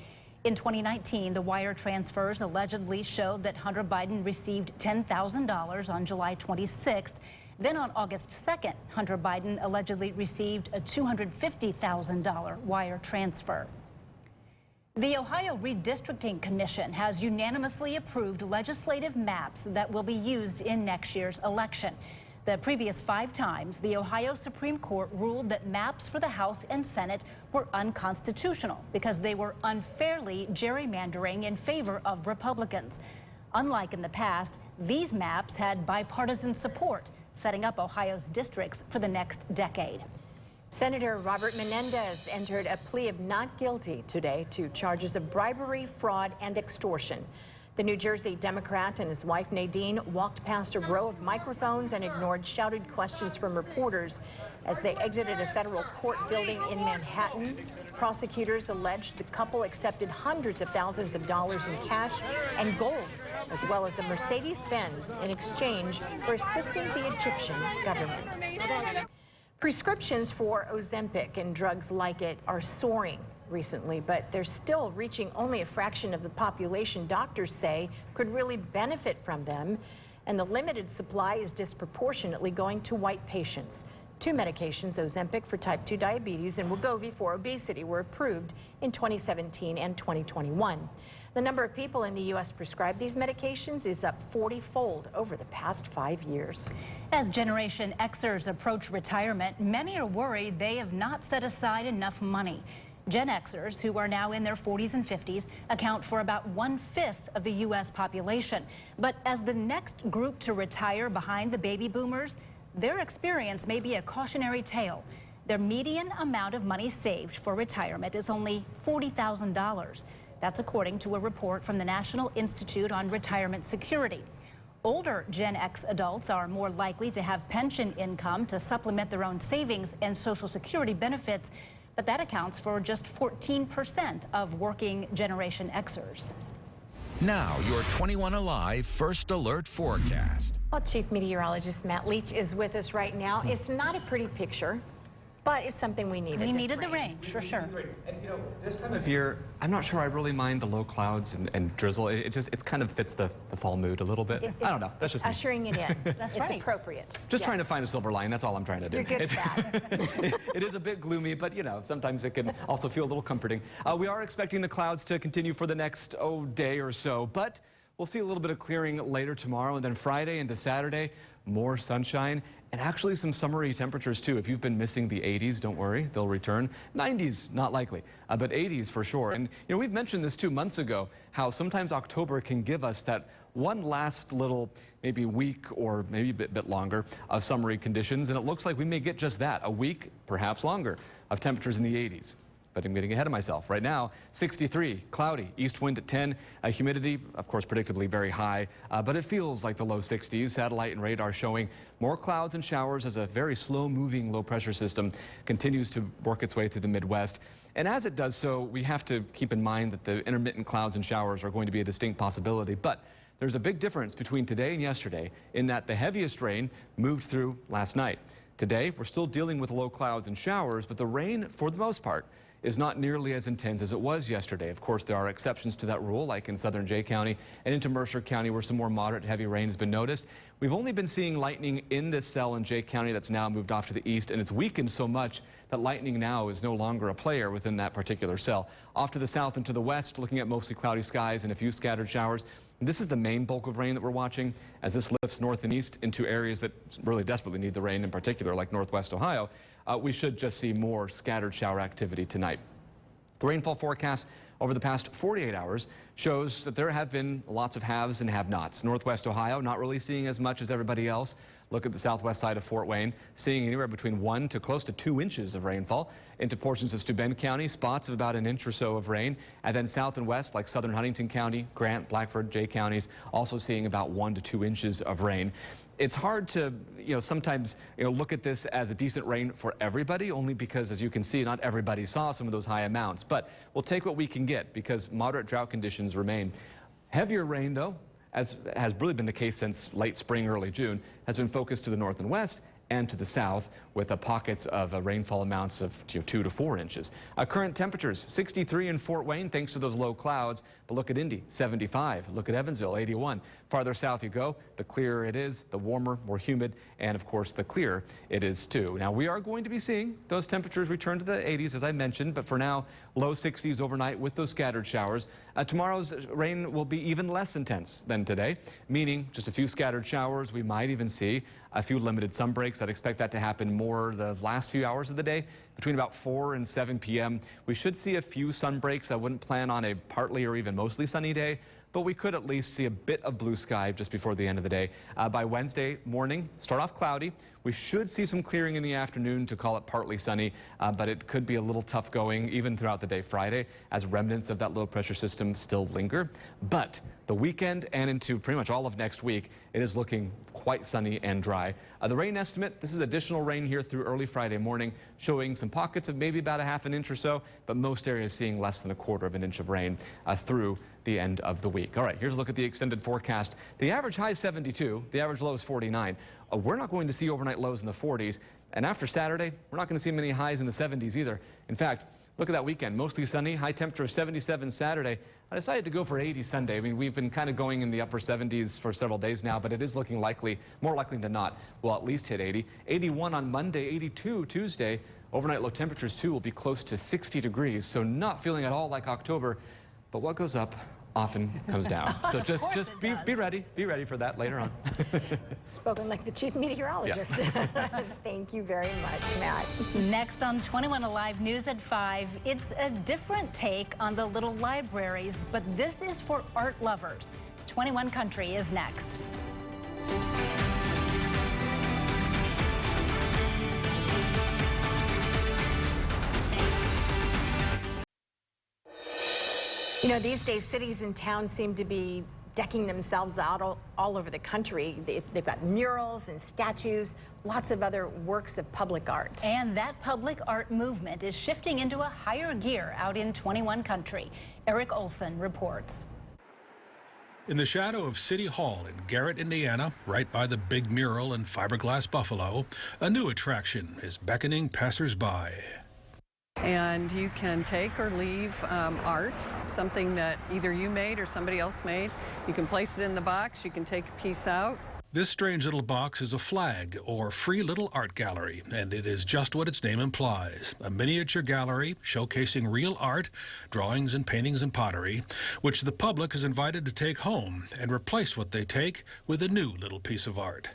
In 2019, the wire transfers allegedly showed that Hunter Biden received $10,000 on July 26th. Then on August 2nd, Hunter Biden allegedly received a $250,000 wire transfer. The Ohio Redistricting Commission has unanimously approved legislative maps that will be used in next year's election. The previous 5 times, the Ohio Supreme Court ruled that maps for the House and Senate were unconstitutional because they were unfairly gerrymandering in favor of Republicans. Unlike in the past, these maps had bipartisan support. setting up Ohio's districts for the next decade. Senator Robert Menendez entered a plea of not guilty today to charges of bribery, fraud, and extortion. The New Jersey Democrat and his wife Nadine walked past a row of microphones and ignored shouted questions from reporters as they exited a federal court building in Manhattan. Prosecutors alleged the couple accepted hundreds of thousands of dollars in cash and gold, as well as a Mercedes-Benz in exchange for assisting the Egyptian government. Prescriptions for Ozempic and drugs like it are soaring recently, but they're still reaching only a fraction of the population doctors say could really benefit from them, and the limited supply is disproportionately going to white patients. Two medications, Ozempic for type 2 diabetes and Wegovy for obesity, were approved in 2017 and 2021. The number of people in the U.S. prescribed these medications is up 40-fold over the past 5 years. As Generation Xers approach retirement, many are worried they have not set aside enough money. Gen Xers, who are now in their 40s and 50s, account for about 1/5 of the U.S. population. But as the next group to retire behind the baby boomers, their experience may be a cautionary tale. Their median amount of money saved for retirement is only $40,000. That's according to a report from the National Institute on Retirement Security. Older Gen X adults are more likely to have pension income to supplement their own savings and Social Security benefits, but that accounts for just 14% of working Generation Xers. Now, your 21Alive First Alert Forecast. Well, Chief Meteorologist Matt Leach is with us right now. It's not a pretty picture, but it's something we needed. We needed the rain, for sure. And you know, this time of year, I'm not sure I really mind the low clouds and drizzle. It kind of fits the fall mood a little bit. I don't know. That's just me. Ushering it in. That's it's right. appropriate. Just trying to find a silver lining. That's all I'm trying to do. You're good at that. It is a bit gloomy, but you know, sometimes it can also feel a little comforting. We are expecting the clouds to continue for the next day or so, but we'll see a little bit of clearing later tomorrow, and then Friday into Saturday, more sunshine. And actually some summery temperatures too. If you've been missing the 80s, don't worry, they'll return. 90s, not likely, but 80s for sure. And you know, we've mentioned this 2 months ago, how sometimes October can give us that one last little, maybe week or maybe a bit longer of summery conditions. And it looks like we may get just that, a week, perhaps longer, of temperatures in the 80s. But I'm getting ahead of myself. Right now, 63, cloudy, east wind at 10, humidity, of course, predictably very high, but it feels like the low 60s. Satellite and radar showing more clouds and showers as a very slow-moving low-pressure system continues to work its way through the Midwest. And as it does so, we have to keep in mind that the intermittent clouds and showers are going to be a distinct possibility. But there's a big difference between today and yesterday in that the heaviest rain moved through last night. Today, we're still dealing with low clouds and showers, but the rain, for the most part, is not nearly as intense as it was yesterday. Of course, there are exceptions to that rule, like in southern Jay County and into Mercer County, where some more moderate heavy rain has been noticed. We've only been seeing lightning in this cell in Jay County that's now moved off to the east, and it's weakened so much that lightning now is no longer a player within that particular cell. Off to the south and to the west, looking at mostly cloudy skies and a few scattered showers. This is the main bulk of rain that we're watching as this lifts north and east into areas that really desperately need the rain, in particular like northwest Ohio. We should just see more scattered shower activity tonight. The rainfall forecast over the past 48 hours shows that there have been lots of haves and have-nots. Northwest Ohio not really seeing as much as everybody else. Look at the southwest side of Fort Wayne, seeing anywhere between 1 to close to 2 inches of rainfall. Into portions of Steuben County, spots of about an inch or so of rain. And then south and west, like southern Huntington County, Grant, Blackford, Jay counties, also seeing about 1 to 2 inches of rain. It's hard to, sometimes, look at this as a decent rain for everybody, only because, as you can see, not everybody saw some of those high amounts. But we'll take what we can get because moderate drought conditions remain. Heavier rain, though, as has really been the case since late spring, early June, has been focused to the north and west and to the south, with pockets of rainfall amounts of 2 to 4 inches. Current temperatures, 63 in Fort Wayne, thanks to those low clouds. But look at Indy, 75. Look at Evansville, 81. Farther south you go, the clearer it is, the warmer, more humid, and of course the clearer it is too. Now we are going to be seeing those temperatures return to the 80s, as I mentioned, but for now, low 60s overnight with those scattered showers. Tomorrow's rain will be even less intense than today, meaning just a few scattered showers. We might even see a few limited sun breaks. I'd expect that to happen more the last few hours of the day. Between about 4 and 7 p.m. we should see a few sun breaks. I wouldn't plan on a partly or even mostly sunny day, but we could at least see a bit of blue sky just before the end of the day. By Wednesday morning, start off cloudy. We should see some clearing in the afternoon to call it partly sunny, but it could be a little tough going even throughout the day Friday as remnants of that low pressure system still linger. But the weekend and into pretty much all of next week, it is looking quite sunny and dry. The rain estimate, this is additional rain here through early Friday morning, showing some pockets of maybe about a half an inch or so, but most areas seeing less than a quarter of an inch of rain through the end of the week. All right, here's a look at the extended forecast. The average high is 72, the average low is 49. We're not going to see overnight lows in the 40s, and after Saturday, we're not going to see many highs in the 70s either. In fact, look at that weekend, mostly sunny, high temperature of 77 Saturday. I decided to go for 80 Sunday. I mean, we've been kind of going in the upper 70s for several days now, but it is looking likely, more likely than not, we'll at least hit 80. 81 on Monday, 82 Tuesday. Overnight low temperatures, too, will be close to 60 degrees, so not feeling at all like October. But what goes up often comes down. So just be ready for that later on. Spoken like the chief meteorologist. Yeah. Thank you very much, Matt. Next on 21 Alive News at 5, it's a different take on the little libraries, but this is for art lovers. 21 Country is next. You know, these days, cities and towns seem to be decking themselves out all over the country. They've got murals and statues, lots of other works of public art. And that public art movement is shifting into a higher gear out in 21 Country. Eric Olson reports. In the shadow of City Hall in Garrett, Indiana, right by the big mural and fiberglass buffalo, a new attraction is beckoning passersby. And you can take or leave art, something that either you made or somebody else made. You can place it in the box, you can take a piece out. This strange little box is a flag, or free little art gallery, and it is just what its name implies. A miniature gallery showcasing real art, drawings and paintings and pottery, which the public is invited to take home and replace what they take with a new little piece of art.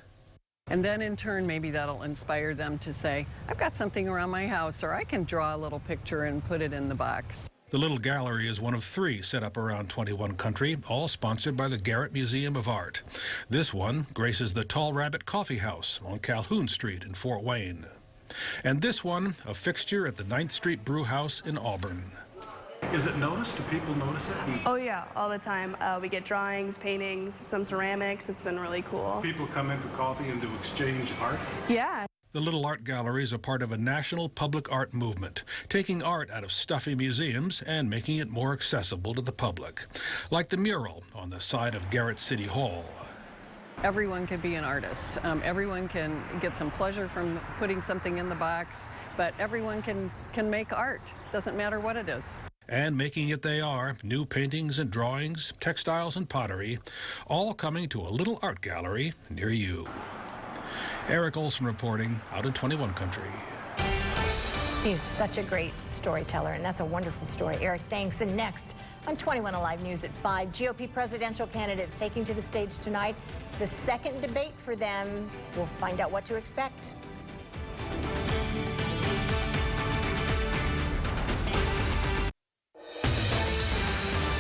And then in turn, maybe that'll inspire them to say, I've got something around my house, or I can draw a little picture and put it in the box. The little gallery is one of 3 set up around 21 Country, all sponsored by the Garrett Museum of Art. This one graces the Tall Rabbit Coffee House on Calhoun Street in Fort Wayne. And this one, a fixture at the 9th Street Brew House in Auburn. Is it noticed? Do people notice it? Oh yeah, all the time. We get drawings, paintings, some ceramics. It's been really cool. People come in for coffee and to exchange art? Yeah. The little art galleries are part of a national public art movement, taking art out of stuffy museums and making it more accessible to the public. Like the mural on the side of Garrett City Hall. Everyone can be an artist. Everyone can get some pleasure from putting something in the box, but everyone can make art. Doesn't matter what it is. And making it they are, new paintings and drawings, textiles and pottery, all coming to a little art gallery near you. Eric Olson reporting out in 21 Country. He's such a great storyteller, and that's a wonderful story. Eric, thanks. And next on 21 Alive News at 5, GOP presidential candidates taking to the stage tonight. The second debate for them. We'll find out what to expect.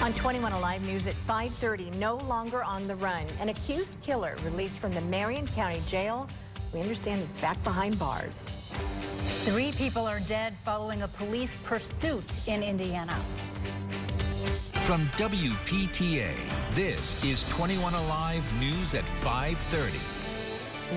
On 21 Alive News at 5:30, no longer on the run. An accused killer released from the Marion County Jail. We understand is back behind bars. 3 people are dead following a police pursuit in Indiana. From WPTA, this is 21 Alive News at 5:30.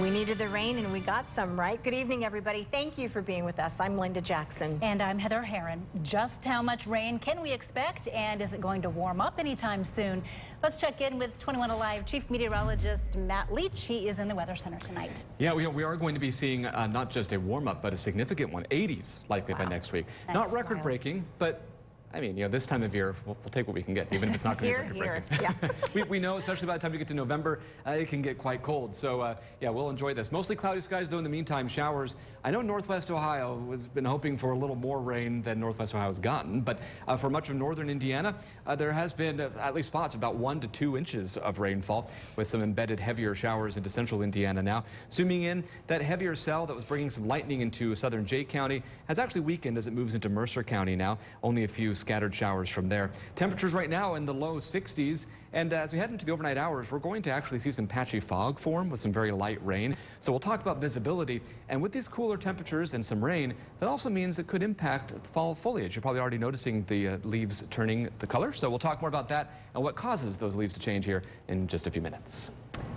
We needed the rain, and we got some, right? Good evening, everybody. Thank you for being with us. I'm Linda Jackson. And I'm Heather Herron. Just how much rain can we expect, and is it going to warm up anytime soon? Let's check in with 21 Alive Chief Meteorologist Matt Leach. He is in the Weather Center tonight. Yeah, we are going to be seeing not just a warm-up, but a significant one. 80s likely by next week. Nice. Not record-breaking, but I mean, you know, this time of year, we'll take what we can get, even if it's not going to be record-breaking. Yeah. we know, especially by the time we get to November, it can get quite cold. So, yeah, we'll enjoy this. Mostly cloudy skies, though, in the meantime, showers I know Northwest Ohio has been hoping for a little more rain than Northwest Ohio has gotten, but for much of northern Indiana, there has been at least spots about 1 to 2 inches of rainfall, with some embedded heavier showers into central Indiana now. Zooming in, that heavier cell that was bringing some lightning into southern Jay County has actually weakened as it moves into Mercer County now. Only a few scattered showers from there. Temperatures right now in the low 60s. And as we head into the overnight hours, we're going to actually see some patchy fog form with some very light rain. So we'll talk about visibility. And with these cooler temperatures and some rain, that also means it could impact fall foliage. You're probably already noticing the leaves turning the color. So we'll talk more about that and what causes those leaves to change here in just a few minutes.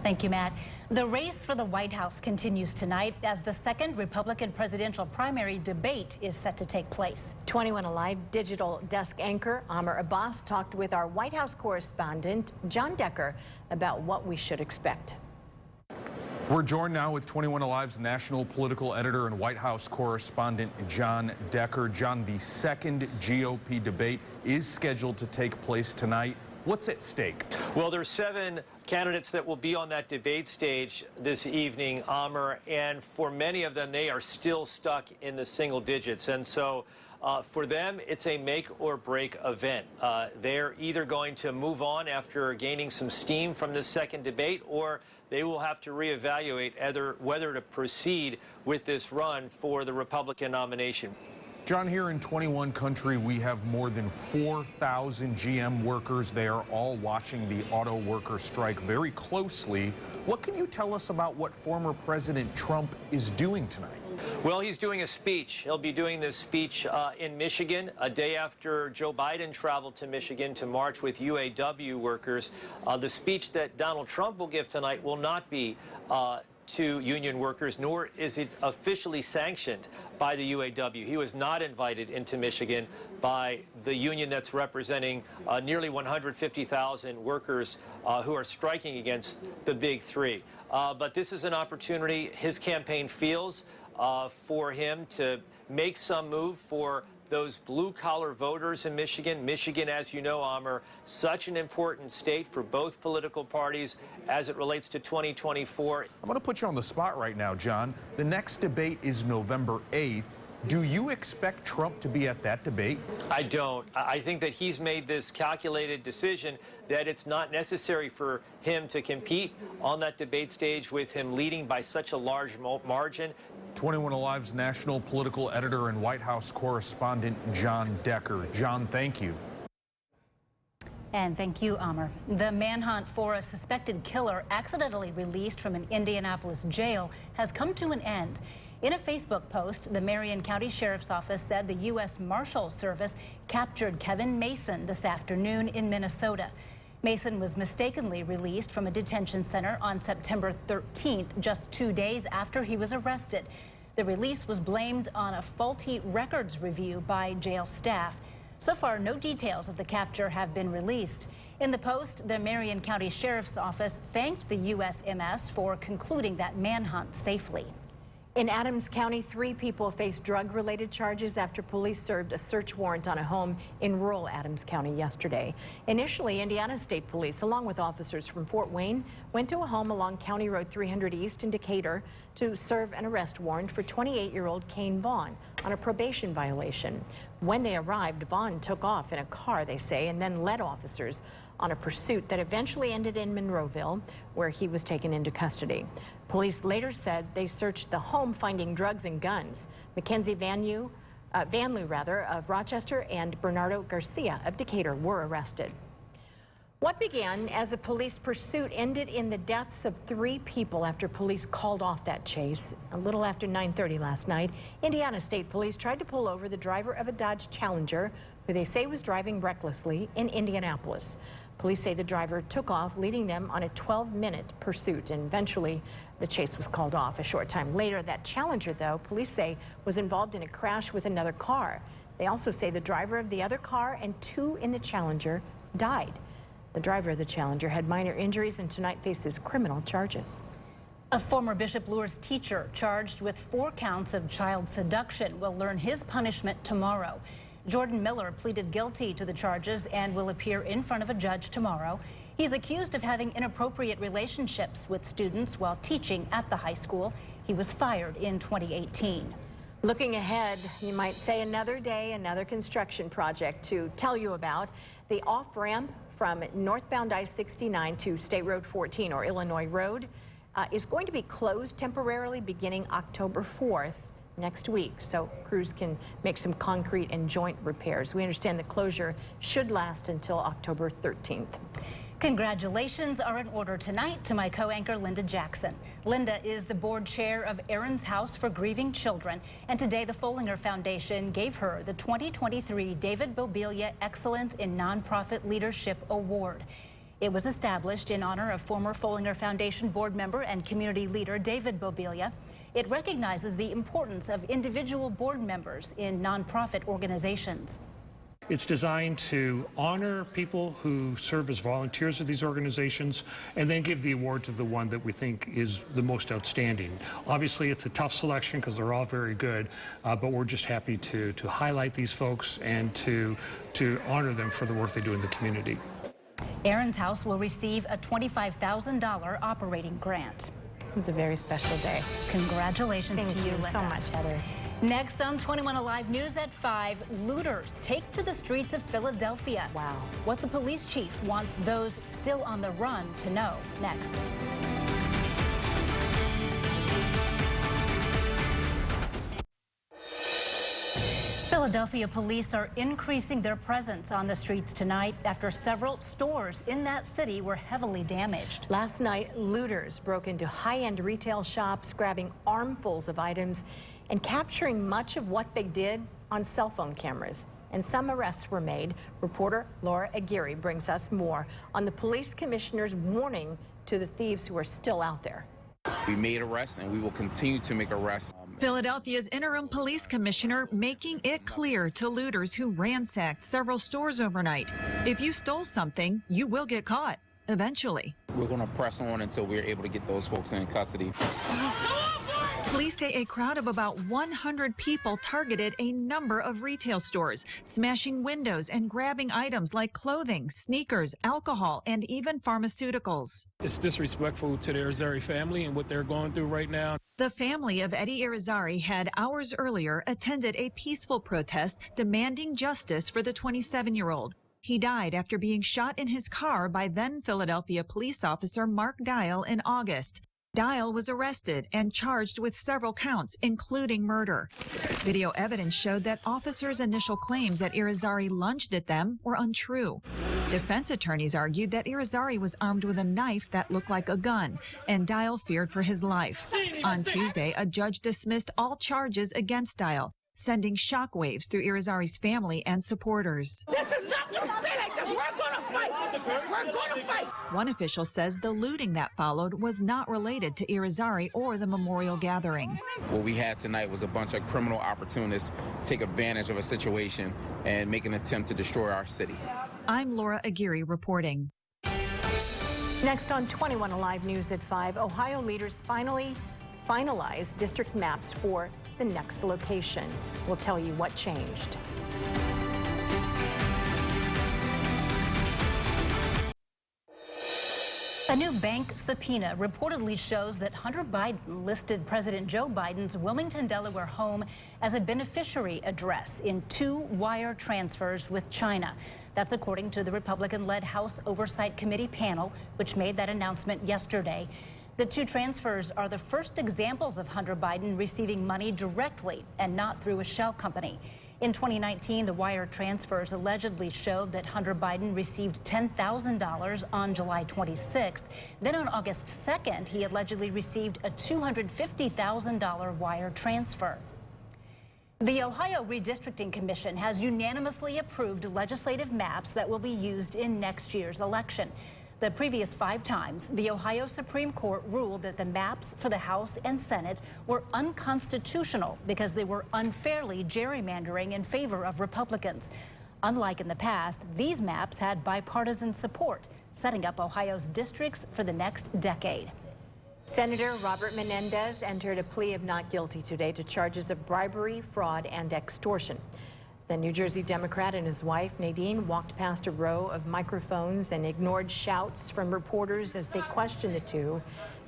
Thank you, Matt. The race for the White House continues tonight as the second Republican presidential primary debate is set to take place. 21Alive digital desk anchor Amr Abbas talked with our White House correspondent John Decker about what we should expect. We're joined now with 21Alive's national political editor and White House correspondent John Decker. John, the second GOP debate is scheduled to take place tonight. What's at stake? Well, there's 7 candidates that will be on that debate stage this evening, Amr, and for many of them, they are still stuck in the single digits. And so for them, it's a make or break event. They're either going to move on after gaining some steam from this second debate, or they will have to reevaluate whether to proceed with this run for the Republican nomination. John, here in 21 country, we have more than 4,000 GM workers. They are all watching the auto worker strike very closely. What can you tell us about what former President Trump is doing tonight? Well, he's doing a speech. He'll be doing this speech in Michigan a day after Joe Biden traveled to Michigan to march with UAW workers. The speech that Donald Trump will give tonight will not be to union workers, nor is it officially sanctioned by the UAW. He was not invited into Michigan by the union that's representing nearly 150,000 workers who are striking against the Big Three. But this is an opportunity his campaign feels for him to make some move for those blue-collar voters in Michigan. Michigan, as you know, Amr, such an important state for both political parties as it relates to 2024. I'm going to put you on the spot right now, John. The next debate is November 8th. Do you expect Trump to be at that debate? I don't. I think that he's made this calculated decision that it's not necessary for him to compete on that debate stage with him leading by such a large margin. 21Alive's national political editor and White House correspondent John Decker. John, thank you. And thank you, Amr. The manhunt for a suspected killer accidentally released from an Indianapolis jail has come to an end. In a Facebook post, the Marion County Sheriff's Office said the U.S. Marshals Service captured Kevin Mason this afternoon in Minnesota. Mason was mistakenly released from a detention center on September 13th, just 2 days after he was arrested. The release was blamed on a faulty records review by jail staff. So far, no details of the capture have been released. In the post, the Marion County Sheriff's Office thanked the USMS for concluding that manhunt safely. In Adams County, 3 people faced drug-related charges after police served a search warrant on a home in rural Adams County yesterday. Initially, Indiana State Police, along with officers from Fort Wayne, went to a home along County Road 300 East in Decatur to serve an arrest warrant for 28-year-old Kane Vaughn on a probation violation. When they arrived, Vaughn took off in a car, they say, and then led officers on a pursuit that eventually ended in Monroeville, where he was taken into custody. Police later said they searched the home, finding drugs and guns. Mackenzie Vanlue of Rochester and Bernardo Garcia of Decatur were arrested. What began as a police pursuit ended in the deaths of 3 people after police called off that chase. A little after 9:30 last night, Indiana State Police tried to pull over the driver of a Dodge Challenger, who they say was driving recklessly in Indianapolis. Police say the driver took off, leading them on a 12-minute pursuit, and eventually the chase was called off. A short time later, that Challenger, though, police say was involved in a crash with another car. They also say the driver of the other car and 2 in the Challenger died. The driver of the Challenger had minor injuries and tonight faces criminal charges. A former Bishop Luers teacher charged with 4 counts of child seduction will learn his punishment tomorrow. Jordan Miller pleaded guilty to the charges and will appear in front of a judge tomorrow. He's accused of having inappropriate relationships with students while teaching at the high school. He was fired in 2018. Looking ahead, you might say another day, another construction project to tell you about. The off-ramp from northbound I-69 to State Road 14 or Illinois Road is going to be closed temporarily beginning October 4th next week, so crews can make some concrete and joint repairs. We understand the closure should last until October 13th. Congratulations are in order tonight to my co-anchor Linda Jackson. Linda is the board chair of Herron's House for Grieving Children, and today the Follinger Foundation gave her the 2023 David Bobelia Excellence in Nonprofit Leadership Award. It was established in honor of former Follinger Foundation board member and community leader David Bobelia. It recognizes the importance of individual board members in nonprofit organizations. It's designed to honor people who serve as volunteers at these organizations and then give the award to the one that we think is the most outstanding. Obviously, it's a tough selection because they're all very good, but we're just happy to highlight these folks and to honor them for the work they do in the community. Herron's House will receive a $25,000 operating grant. It's a very special day. Congratulations to you, Linda. So much, Heather. Next on 21Alive News at 5, looters take to the streets of Philadelphia. Wow. What the police chief wants those still on the run to know. Next. Philadelphia police are increasing their presence on the streets tonight after several stores in that city were heavily damaged. Last night, looters broke into high-end retail shops, grabbing armfuls of items and capturing much of what they did on cell phone cameras. And some arrests were made. Reporter Laura Aguirre brings us more on the police commissioner's warning to the thieves who are still out there. We made arrests and we will continue to make arrests. Philadelphia's interim police commissioner making it clear to looters who ransacked several stores overnight. If you stole something, you will get caught eventually. We're going to press on until we're able to get those folks in custody. Police say a crowd of about 100 people targeted a number of retail stores, smashing windows and grabbing items like clothing, sneakers, alcohol, and even pharmaceuticals. It's disrespectful to the Irizarry family and what they're going through right now. The family of Eddie Irizarry had hours earlier attended a peaceful protest demanding justice for the 27-year-old. He died after being shot in his car by then Philadelphia police officer Mark Dial in August. Dial was arrested and charged with several counts, including murder. Video evidence showed that officers' initial claims that Irizarry lunged at them were untrue. Defense attorneys argued that Irizarry was armed with a knife that looked like a gun, and Dial feared for his life. On Tuesday, a judge dismissed all charges against Dial, sending shockwaves through Irizarry's family and supporters. This is not going to stay like this. We're going to fight. We're going to fight. One official says the looting that followed was not related to Irizarry or the memorial gathering. What we had tonight was a bunch of criminal opportunists take advantage of a situation and make an attempt to destroy our city. I'm Laura Aguirre reporting. Next on 21Alive News at 5, Ohio leaders finally finalized district maps for the next location. We'll tell you what changed. A new bank subpoena reportedly shows that Hunter Biden listed President Joe Biden's Wilmington, Delaware home as a beneficiary address in 2 wire transfers with China. That's according to the Republican-led House Oversight Committee panel, which made that announcement yesterday. The 2 transfers are the first examples of Hunter Biden receiving money directly and not through a shell company. In 2019, the wire transfers allegedly showed that Hunter Biden received $10,000 on July 26th. Then on August 2nd, he allegedly received a $250,000 wire transfer. The Ohio Redistricting Commission has unanimously approved legislative maps that will be used in next year's election. The previous 5 times, the Ohio Supreme Court ruled that the maps for the House and Senate were unconstitutional because they were unfairly gerrymandering in favor of Republicans. Unlike in the past, these maps had bipartisan support, setting up Ohio's districts for the next decade. Senator Robert Menendez entered a plea of not guilty today to charges of bribery, fraud, and extortion. The New Jersey Democrat and his wife, Nadine, walked past a row of microphones and ignored shouts from reporters as they questioned the two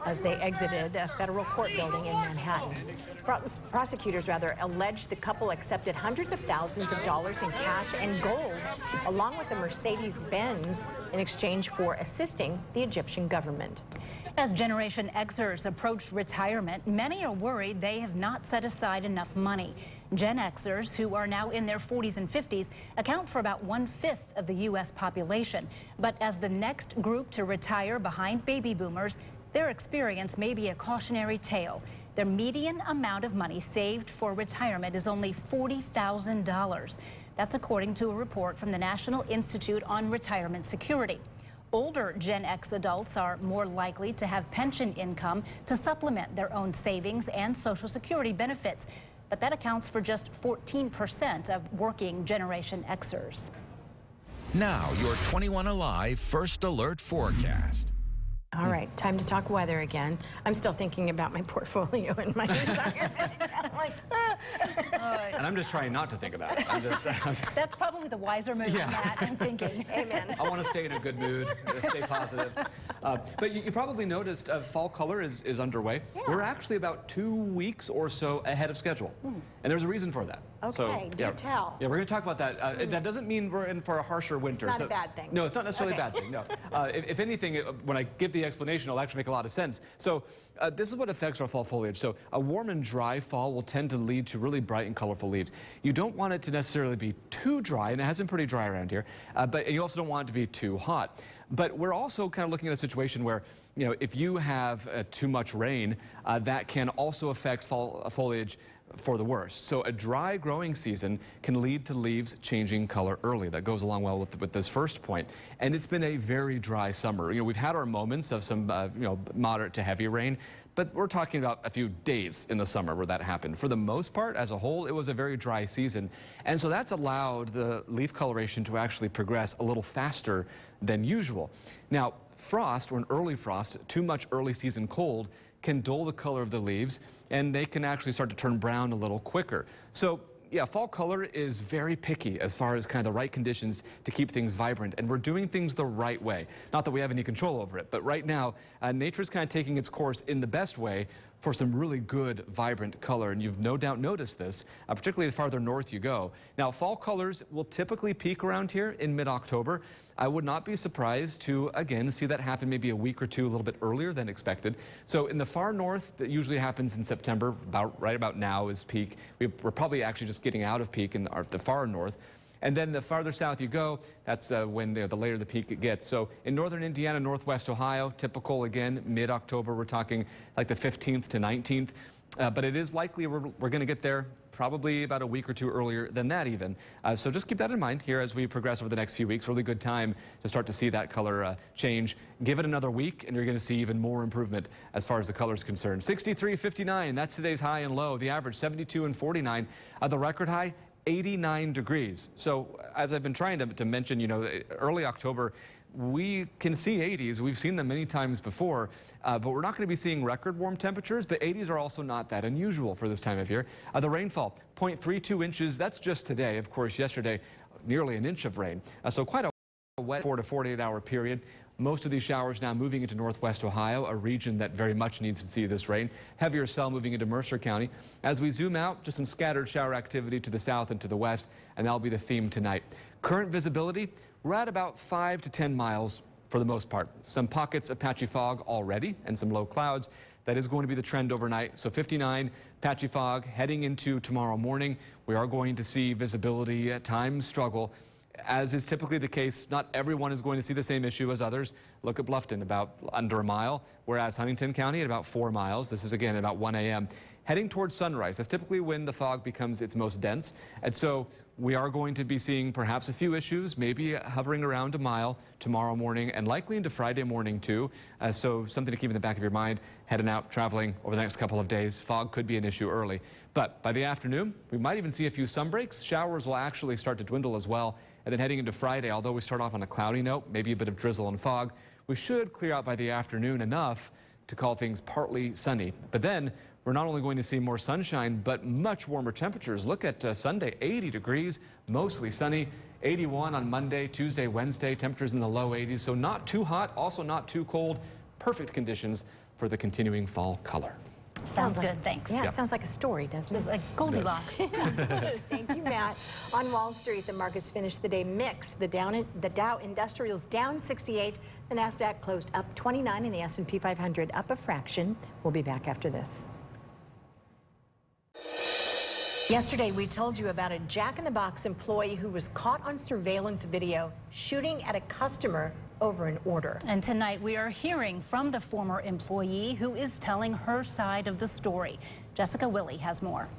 as they exited a federal court building in Manhattan. Prosecutors alleged the couple accepted hundreds of thousands of dollars in cash and gold, along with a Mercedes-Benz, in exchange for assisting the Egyptian government. As Generation Xers approach retirement, many are worried they have not set aside enough money. Gen Xers, who are now in their 40s and 50s, account for about 1/5 of the U.S. population. But as the next group to retire behind baby boomers, their experience may be a cautionary tale. Their median amount of money saved for retirement is only $40,000. That's according to a report from the National Institute on Retirement Security. Older Gen X adults are more likely to have pension income to supplement their own savings and Social Security benefits, but that accounts for just 14% of working Generation Xers. Now, your 21Alive First Alert forecast. All right, time to talk weather again. I'm still thinking about my portfolio and my retirement. I'm like, And I'm just trying not to think about it. That's probably the wiser move, Matt, I'm thinking. Amen. I want to stay in a good mood, stay positive. But you probably noticed fall color is underway. Yeah. We're actually about 2 weeks or so ahead of schedule. And there's a reason for that. Okay, do tell. Yeah, we're going to talk about that. That doesn't mean we're in for a harsher winter. It's not a bad thing. No, it's not necessarily a bad thing, no. If anything, when I give the explanation, it'll actually make a lot of sense. So this is what affects our fall foliage. So a warm and dry fall will tend to lead to really bright and colorful leaves. You don't want it to necessarily be too dry, and it has been pretty dry around here, but you also don't want it to be too hot. But we're also kind of looking at a situation where, you know, if you have too much rain, that can also affect fall foliage for the worse. So a dry growing season can lead to leaves changing color early. That goes along well with this first point. And it's been a very dry summer. You know, we've had our moments of some, moderate to heavy rain, but we're talking about a few days in the summer where that happened. For the most part, as a whole, it was a very dry season. And so that's allowed the leaf coloration to actually progress a little faster than usual. Now, frost, or an early frost, too much early season cold, can dull the color of the leaves, and they can actually start to turn brown a little quicker. So yeah, fall color is very picky as far as kind of the right conditions to keep things vibrant, and we're doing things the right way. Not that we have any control over it, but right now, nature's kind of taking its course in the best way for some really good, vibrant color, and you've no doubt noticed this, particularly the farther north you go. Now, fall colors will typically peak around here in mid-October. I would not be surprised to, again, see that happen maybe a week or two a little bit earlier than expected. So in the far north, that usually happens in September, right about now is peak. We're probably actually just getting out of peak in the far north. And then the farther south you go, that's when the later the peak it gets. So in northern Indiana, northwest Ohio, typical again, mid-October, we're talking like the 15th to 19th. But it is likely we're going to get there probably about a week or two earlier than that even. So just keep that in mind here as we progress over the next few weeks. Really good time to start to see that color change. Give it another week and you're going to see even more improvement as far as the color is concerned. 63, 59, that's today's high and low. The average 72 and 49. The record high, 89 degrees. So as I've been trying to mention, you know, early October, we can see 80s. We've seen them many times before, but we're not going to be seeing record warm temperatures, but 80s are also not that unusual for this time of year. The rainfall, 0.32 inches. That's just today. Of course, yesterday, nearly an inch of rain. So quite a wet 4 to 48 hour period. Most of these showers now moving into northwest Ohio, a region that very much needs to see this rain. Heavier cell moving into Mercer County. As we zoom out, just some scattered shower activity to the south and to the west, and that'll be the theme tonight. Current visibility, we're at about 5 to 10 miles for the most part. Some pockets of patchy fog already and some low clouds. That is going to be the trend overnight. So 59, patchy fog heading into tomorrow morning. We are going to see visibility at times struggle. As is typically the case, not everyone is going to see the same issue as others. Look at Bluffton, about under a mile, whereas Huntington County at about 4 miles. This is again about 1 a.m. Heading towards sunrise. That's typically when the fog becomes its most dense. And so we are going to be seeing perhaps a few issues, maybe hovering around a mile tomorrow morning and likely into Friday morning too. So something to keep in the back of your mind, heading out, traveling over the next couple of days. Fog could be an issue early. But by the afternoon, we might even see a few sun breaks. Showers will actually start to dwindle as well. And then heading into Friday, although we start off on a cloudy note, maybe a bit of drizzle and fog, we should clear out by the afternoon enough to call things partly sunny. But then we're not only going to see more sunshine, but much warmer temperatures. Look at Sunday, 80 degrees, mostly sunny. 81 on Monday, Tuesday, Wednesday, temperatures in the low 80s. So not too hot, also not too cold. Perfect conditions for the continuing fall color. Sounds good, thanks. Yeah, it sounds like a story, doesn't it? Like Goldilocks. Thank you, Matt. On Wall Street, the markets finished the day mixed. The Dow Industrials down 68. The NASDAQ closed up 29 and the S&P 500 up a fraction. We'll be back after this. Yesterday, we told you about a Jack in the Box employee who was caught on surveillance video shooting at a customer over an order. And tonight we are hearing from the former employee who is telling her side of the story. Jessica Willey has more.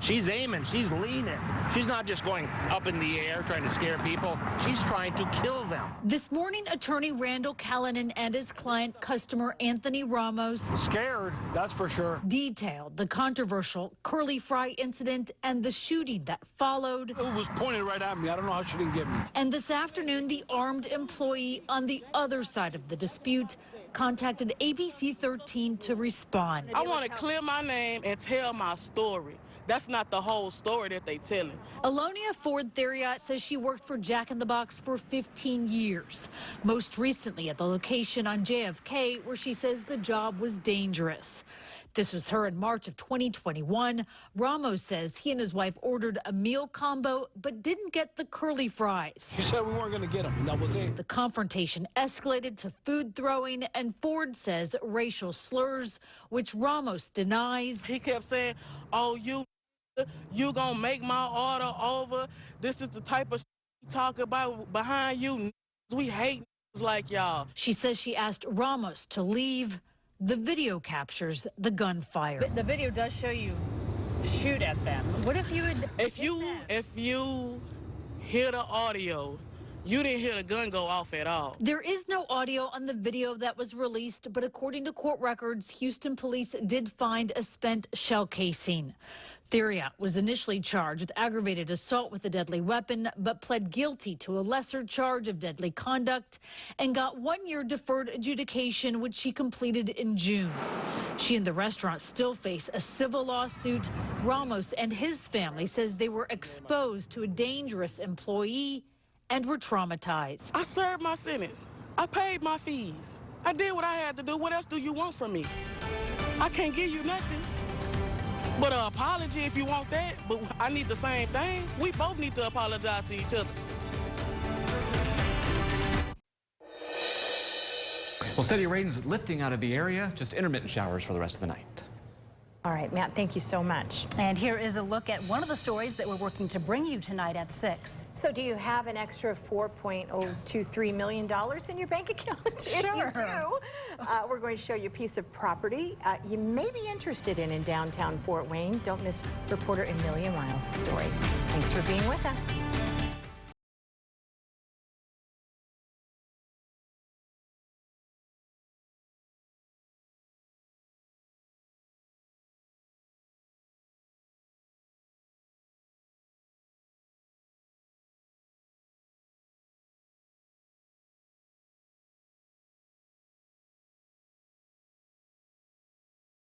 She's aiming, she's leaning. She's not just going up in the air trying to scare people. She's trying to kill them. This morning, attorney Randall Callanan and his client, customer Anthony Ramos, Scared, that's for sure. detailed the controversial curly fry incident and the shooting that followed. It was pointed right at me. I don't know how she didn't get me. And this afternoon, the armed employee on the other side of the dispute contacted ABC 13 to respond. I want to clear my name and tell my story. That's not the whole story that they telling. Alonia Ford Theriot says she worked for Jack in the Box for 15 years, most recently at the location on JFK where she says the job was dangerous. This was her in March of 2021. Ramos says he and his wife ordered a meal combo but didn't get the curly fries. She said we weren't going to get them, and that was it. The confrontation escalated to food throwing, and Ford says racial slurs, which Ramos denies. He kept saying, oh, you gonna make my order over. This is the type of we talk about behind you. We hate like y'all. She says she asked Ramos to leave. The video captures the gunfire. But the video does show you shoot at them. What if you had... If you hear the audio, you didn't hear the gun go off at all. There is no audio on the video that was released, but according to court records, Houston police did find a spent shell casing. Theriot was initially charged with aggravated assault with a deadly weapon, but pled guilty to a lesser charge of deadly conduct and got 1 year deferred adjudication, which she completed in June. She and the restaurant still face a civil lawsuit. Ramos and his family says they were exposed to a dangerous employee and were traumatized. I served my sentence. I paid my fees. I did what I had to do. What else do you want from me? I can't give you nothing. But an apology if you want that, but I need the same thing. We both need to apologize to each other. Well, steady rains lifting out of the area, just intermittent showers for the rest of the night. All right, Matt, thank you so much. And here is a look at one of the stories that we're working to bring you tonight at 6. So do you have an extra $4.023 million in your bank account? If you do, we're going to show you a piece of property you may be interested in downtown Fort Wayne. Don't miss reporter Amelia Miles' story. Thanks for being with us.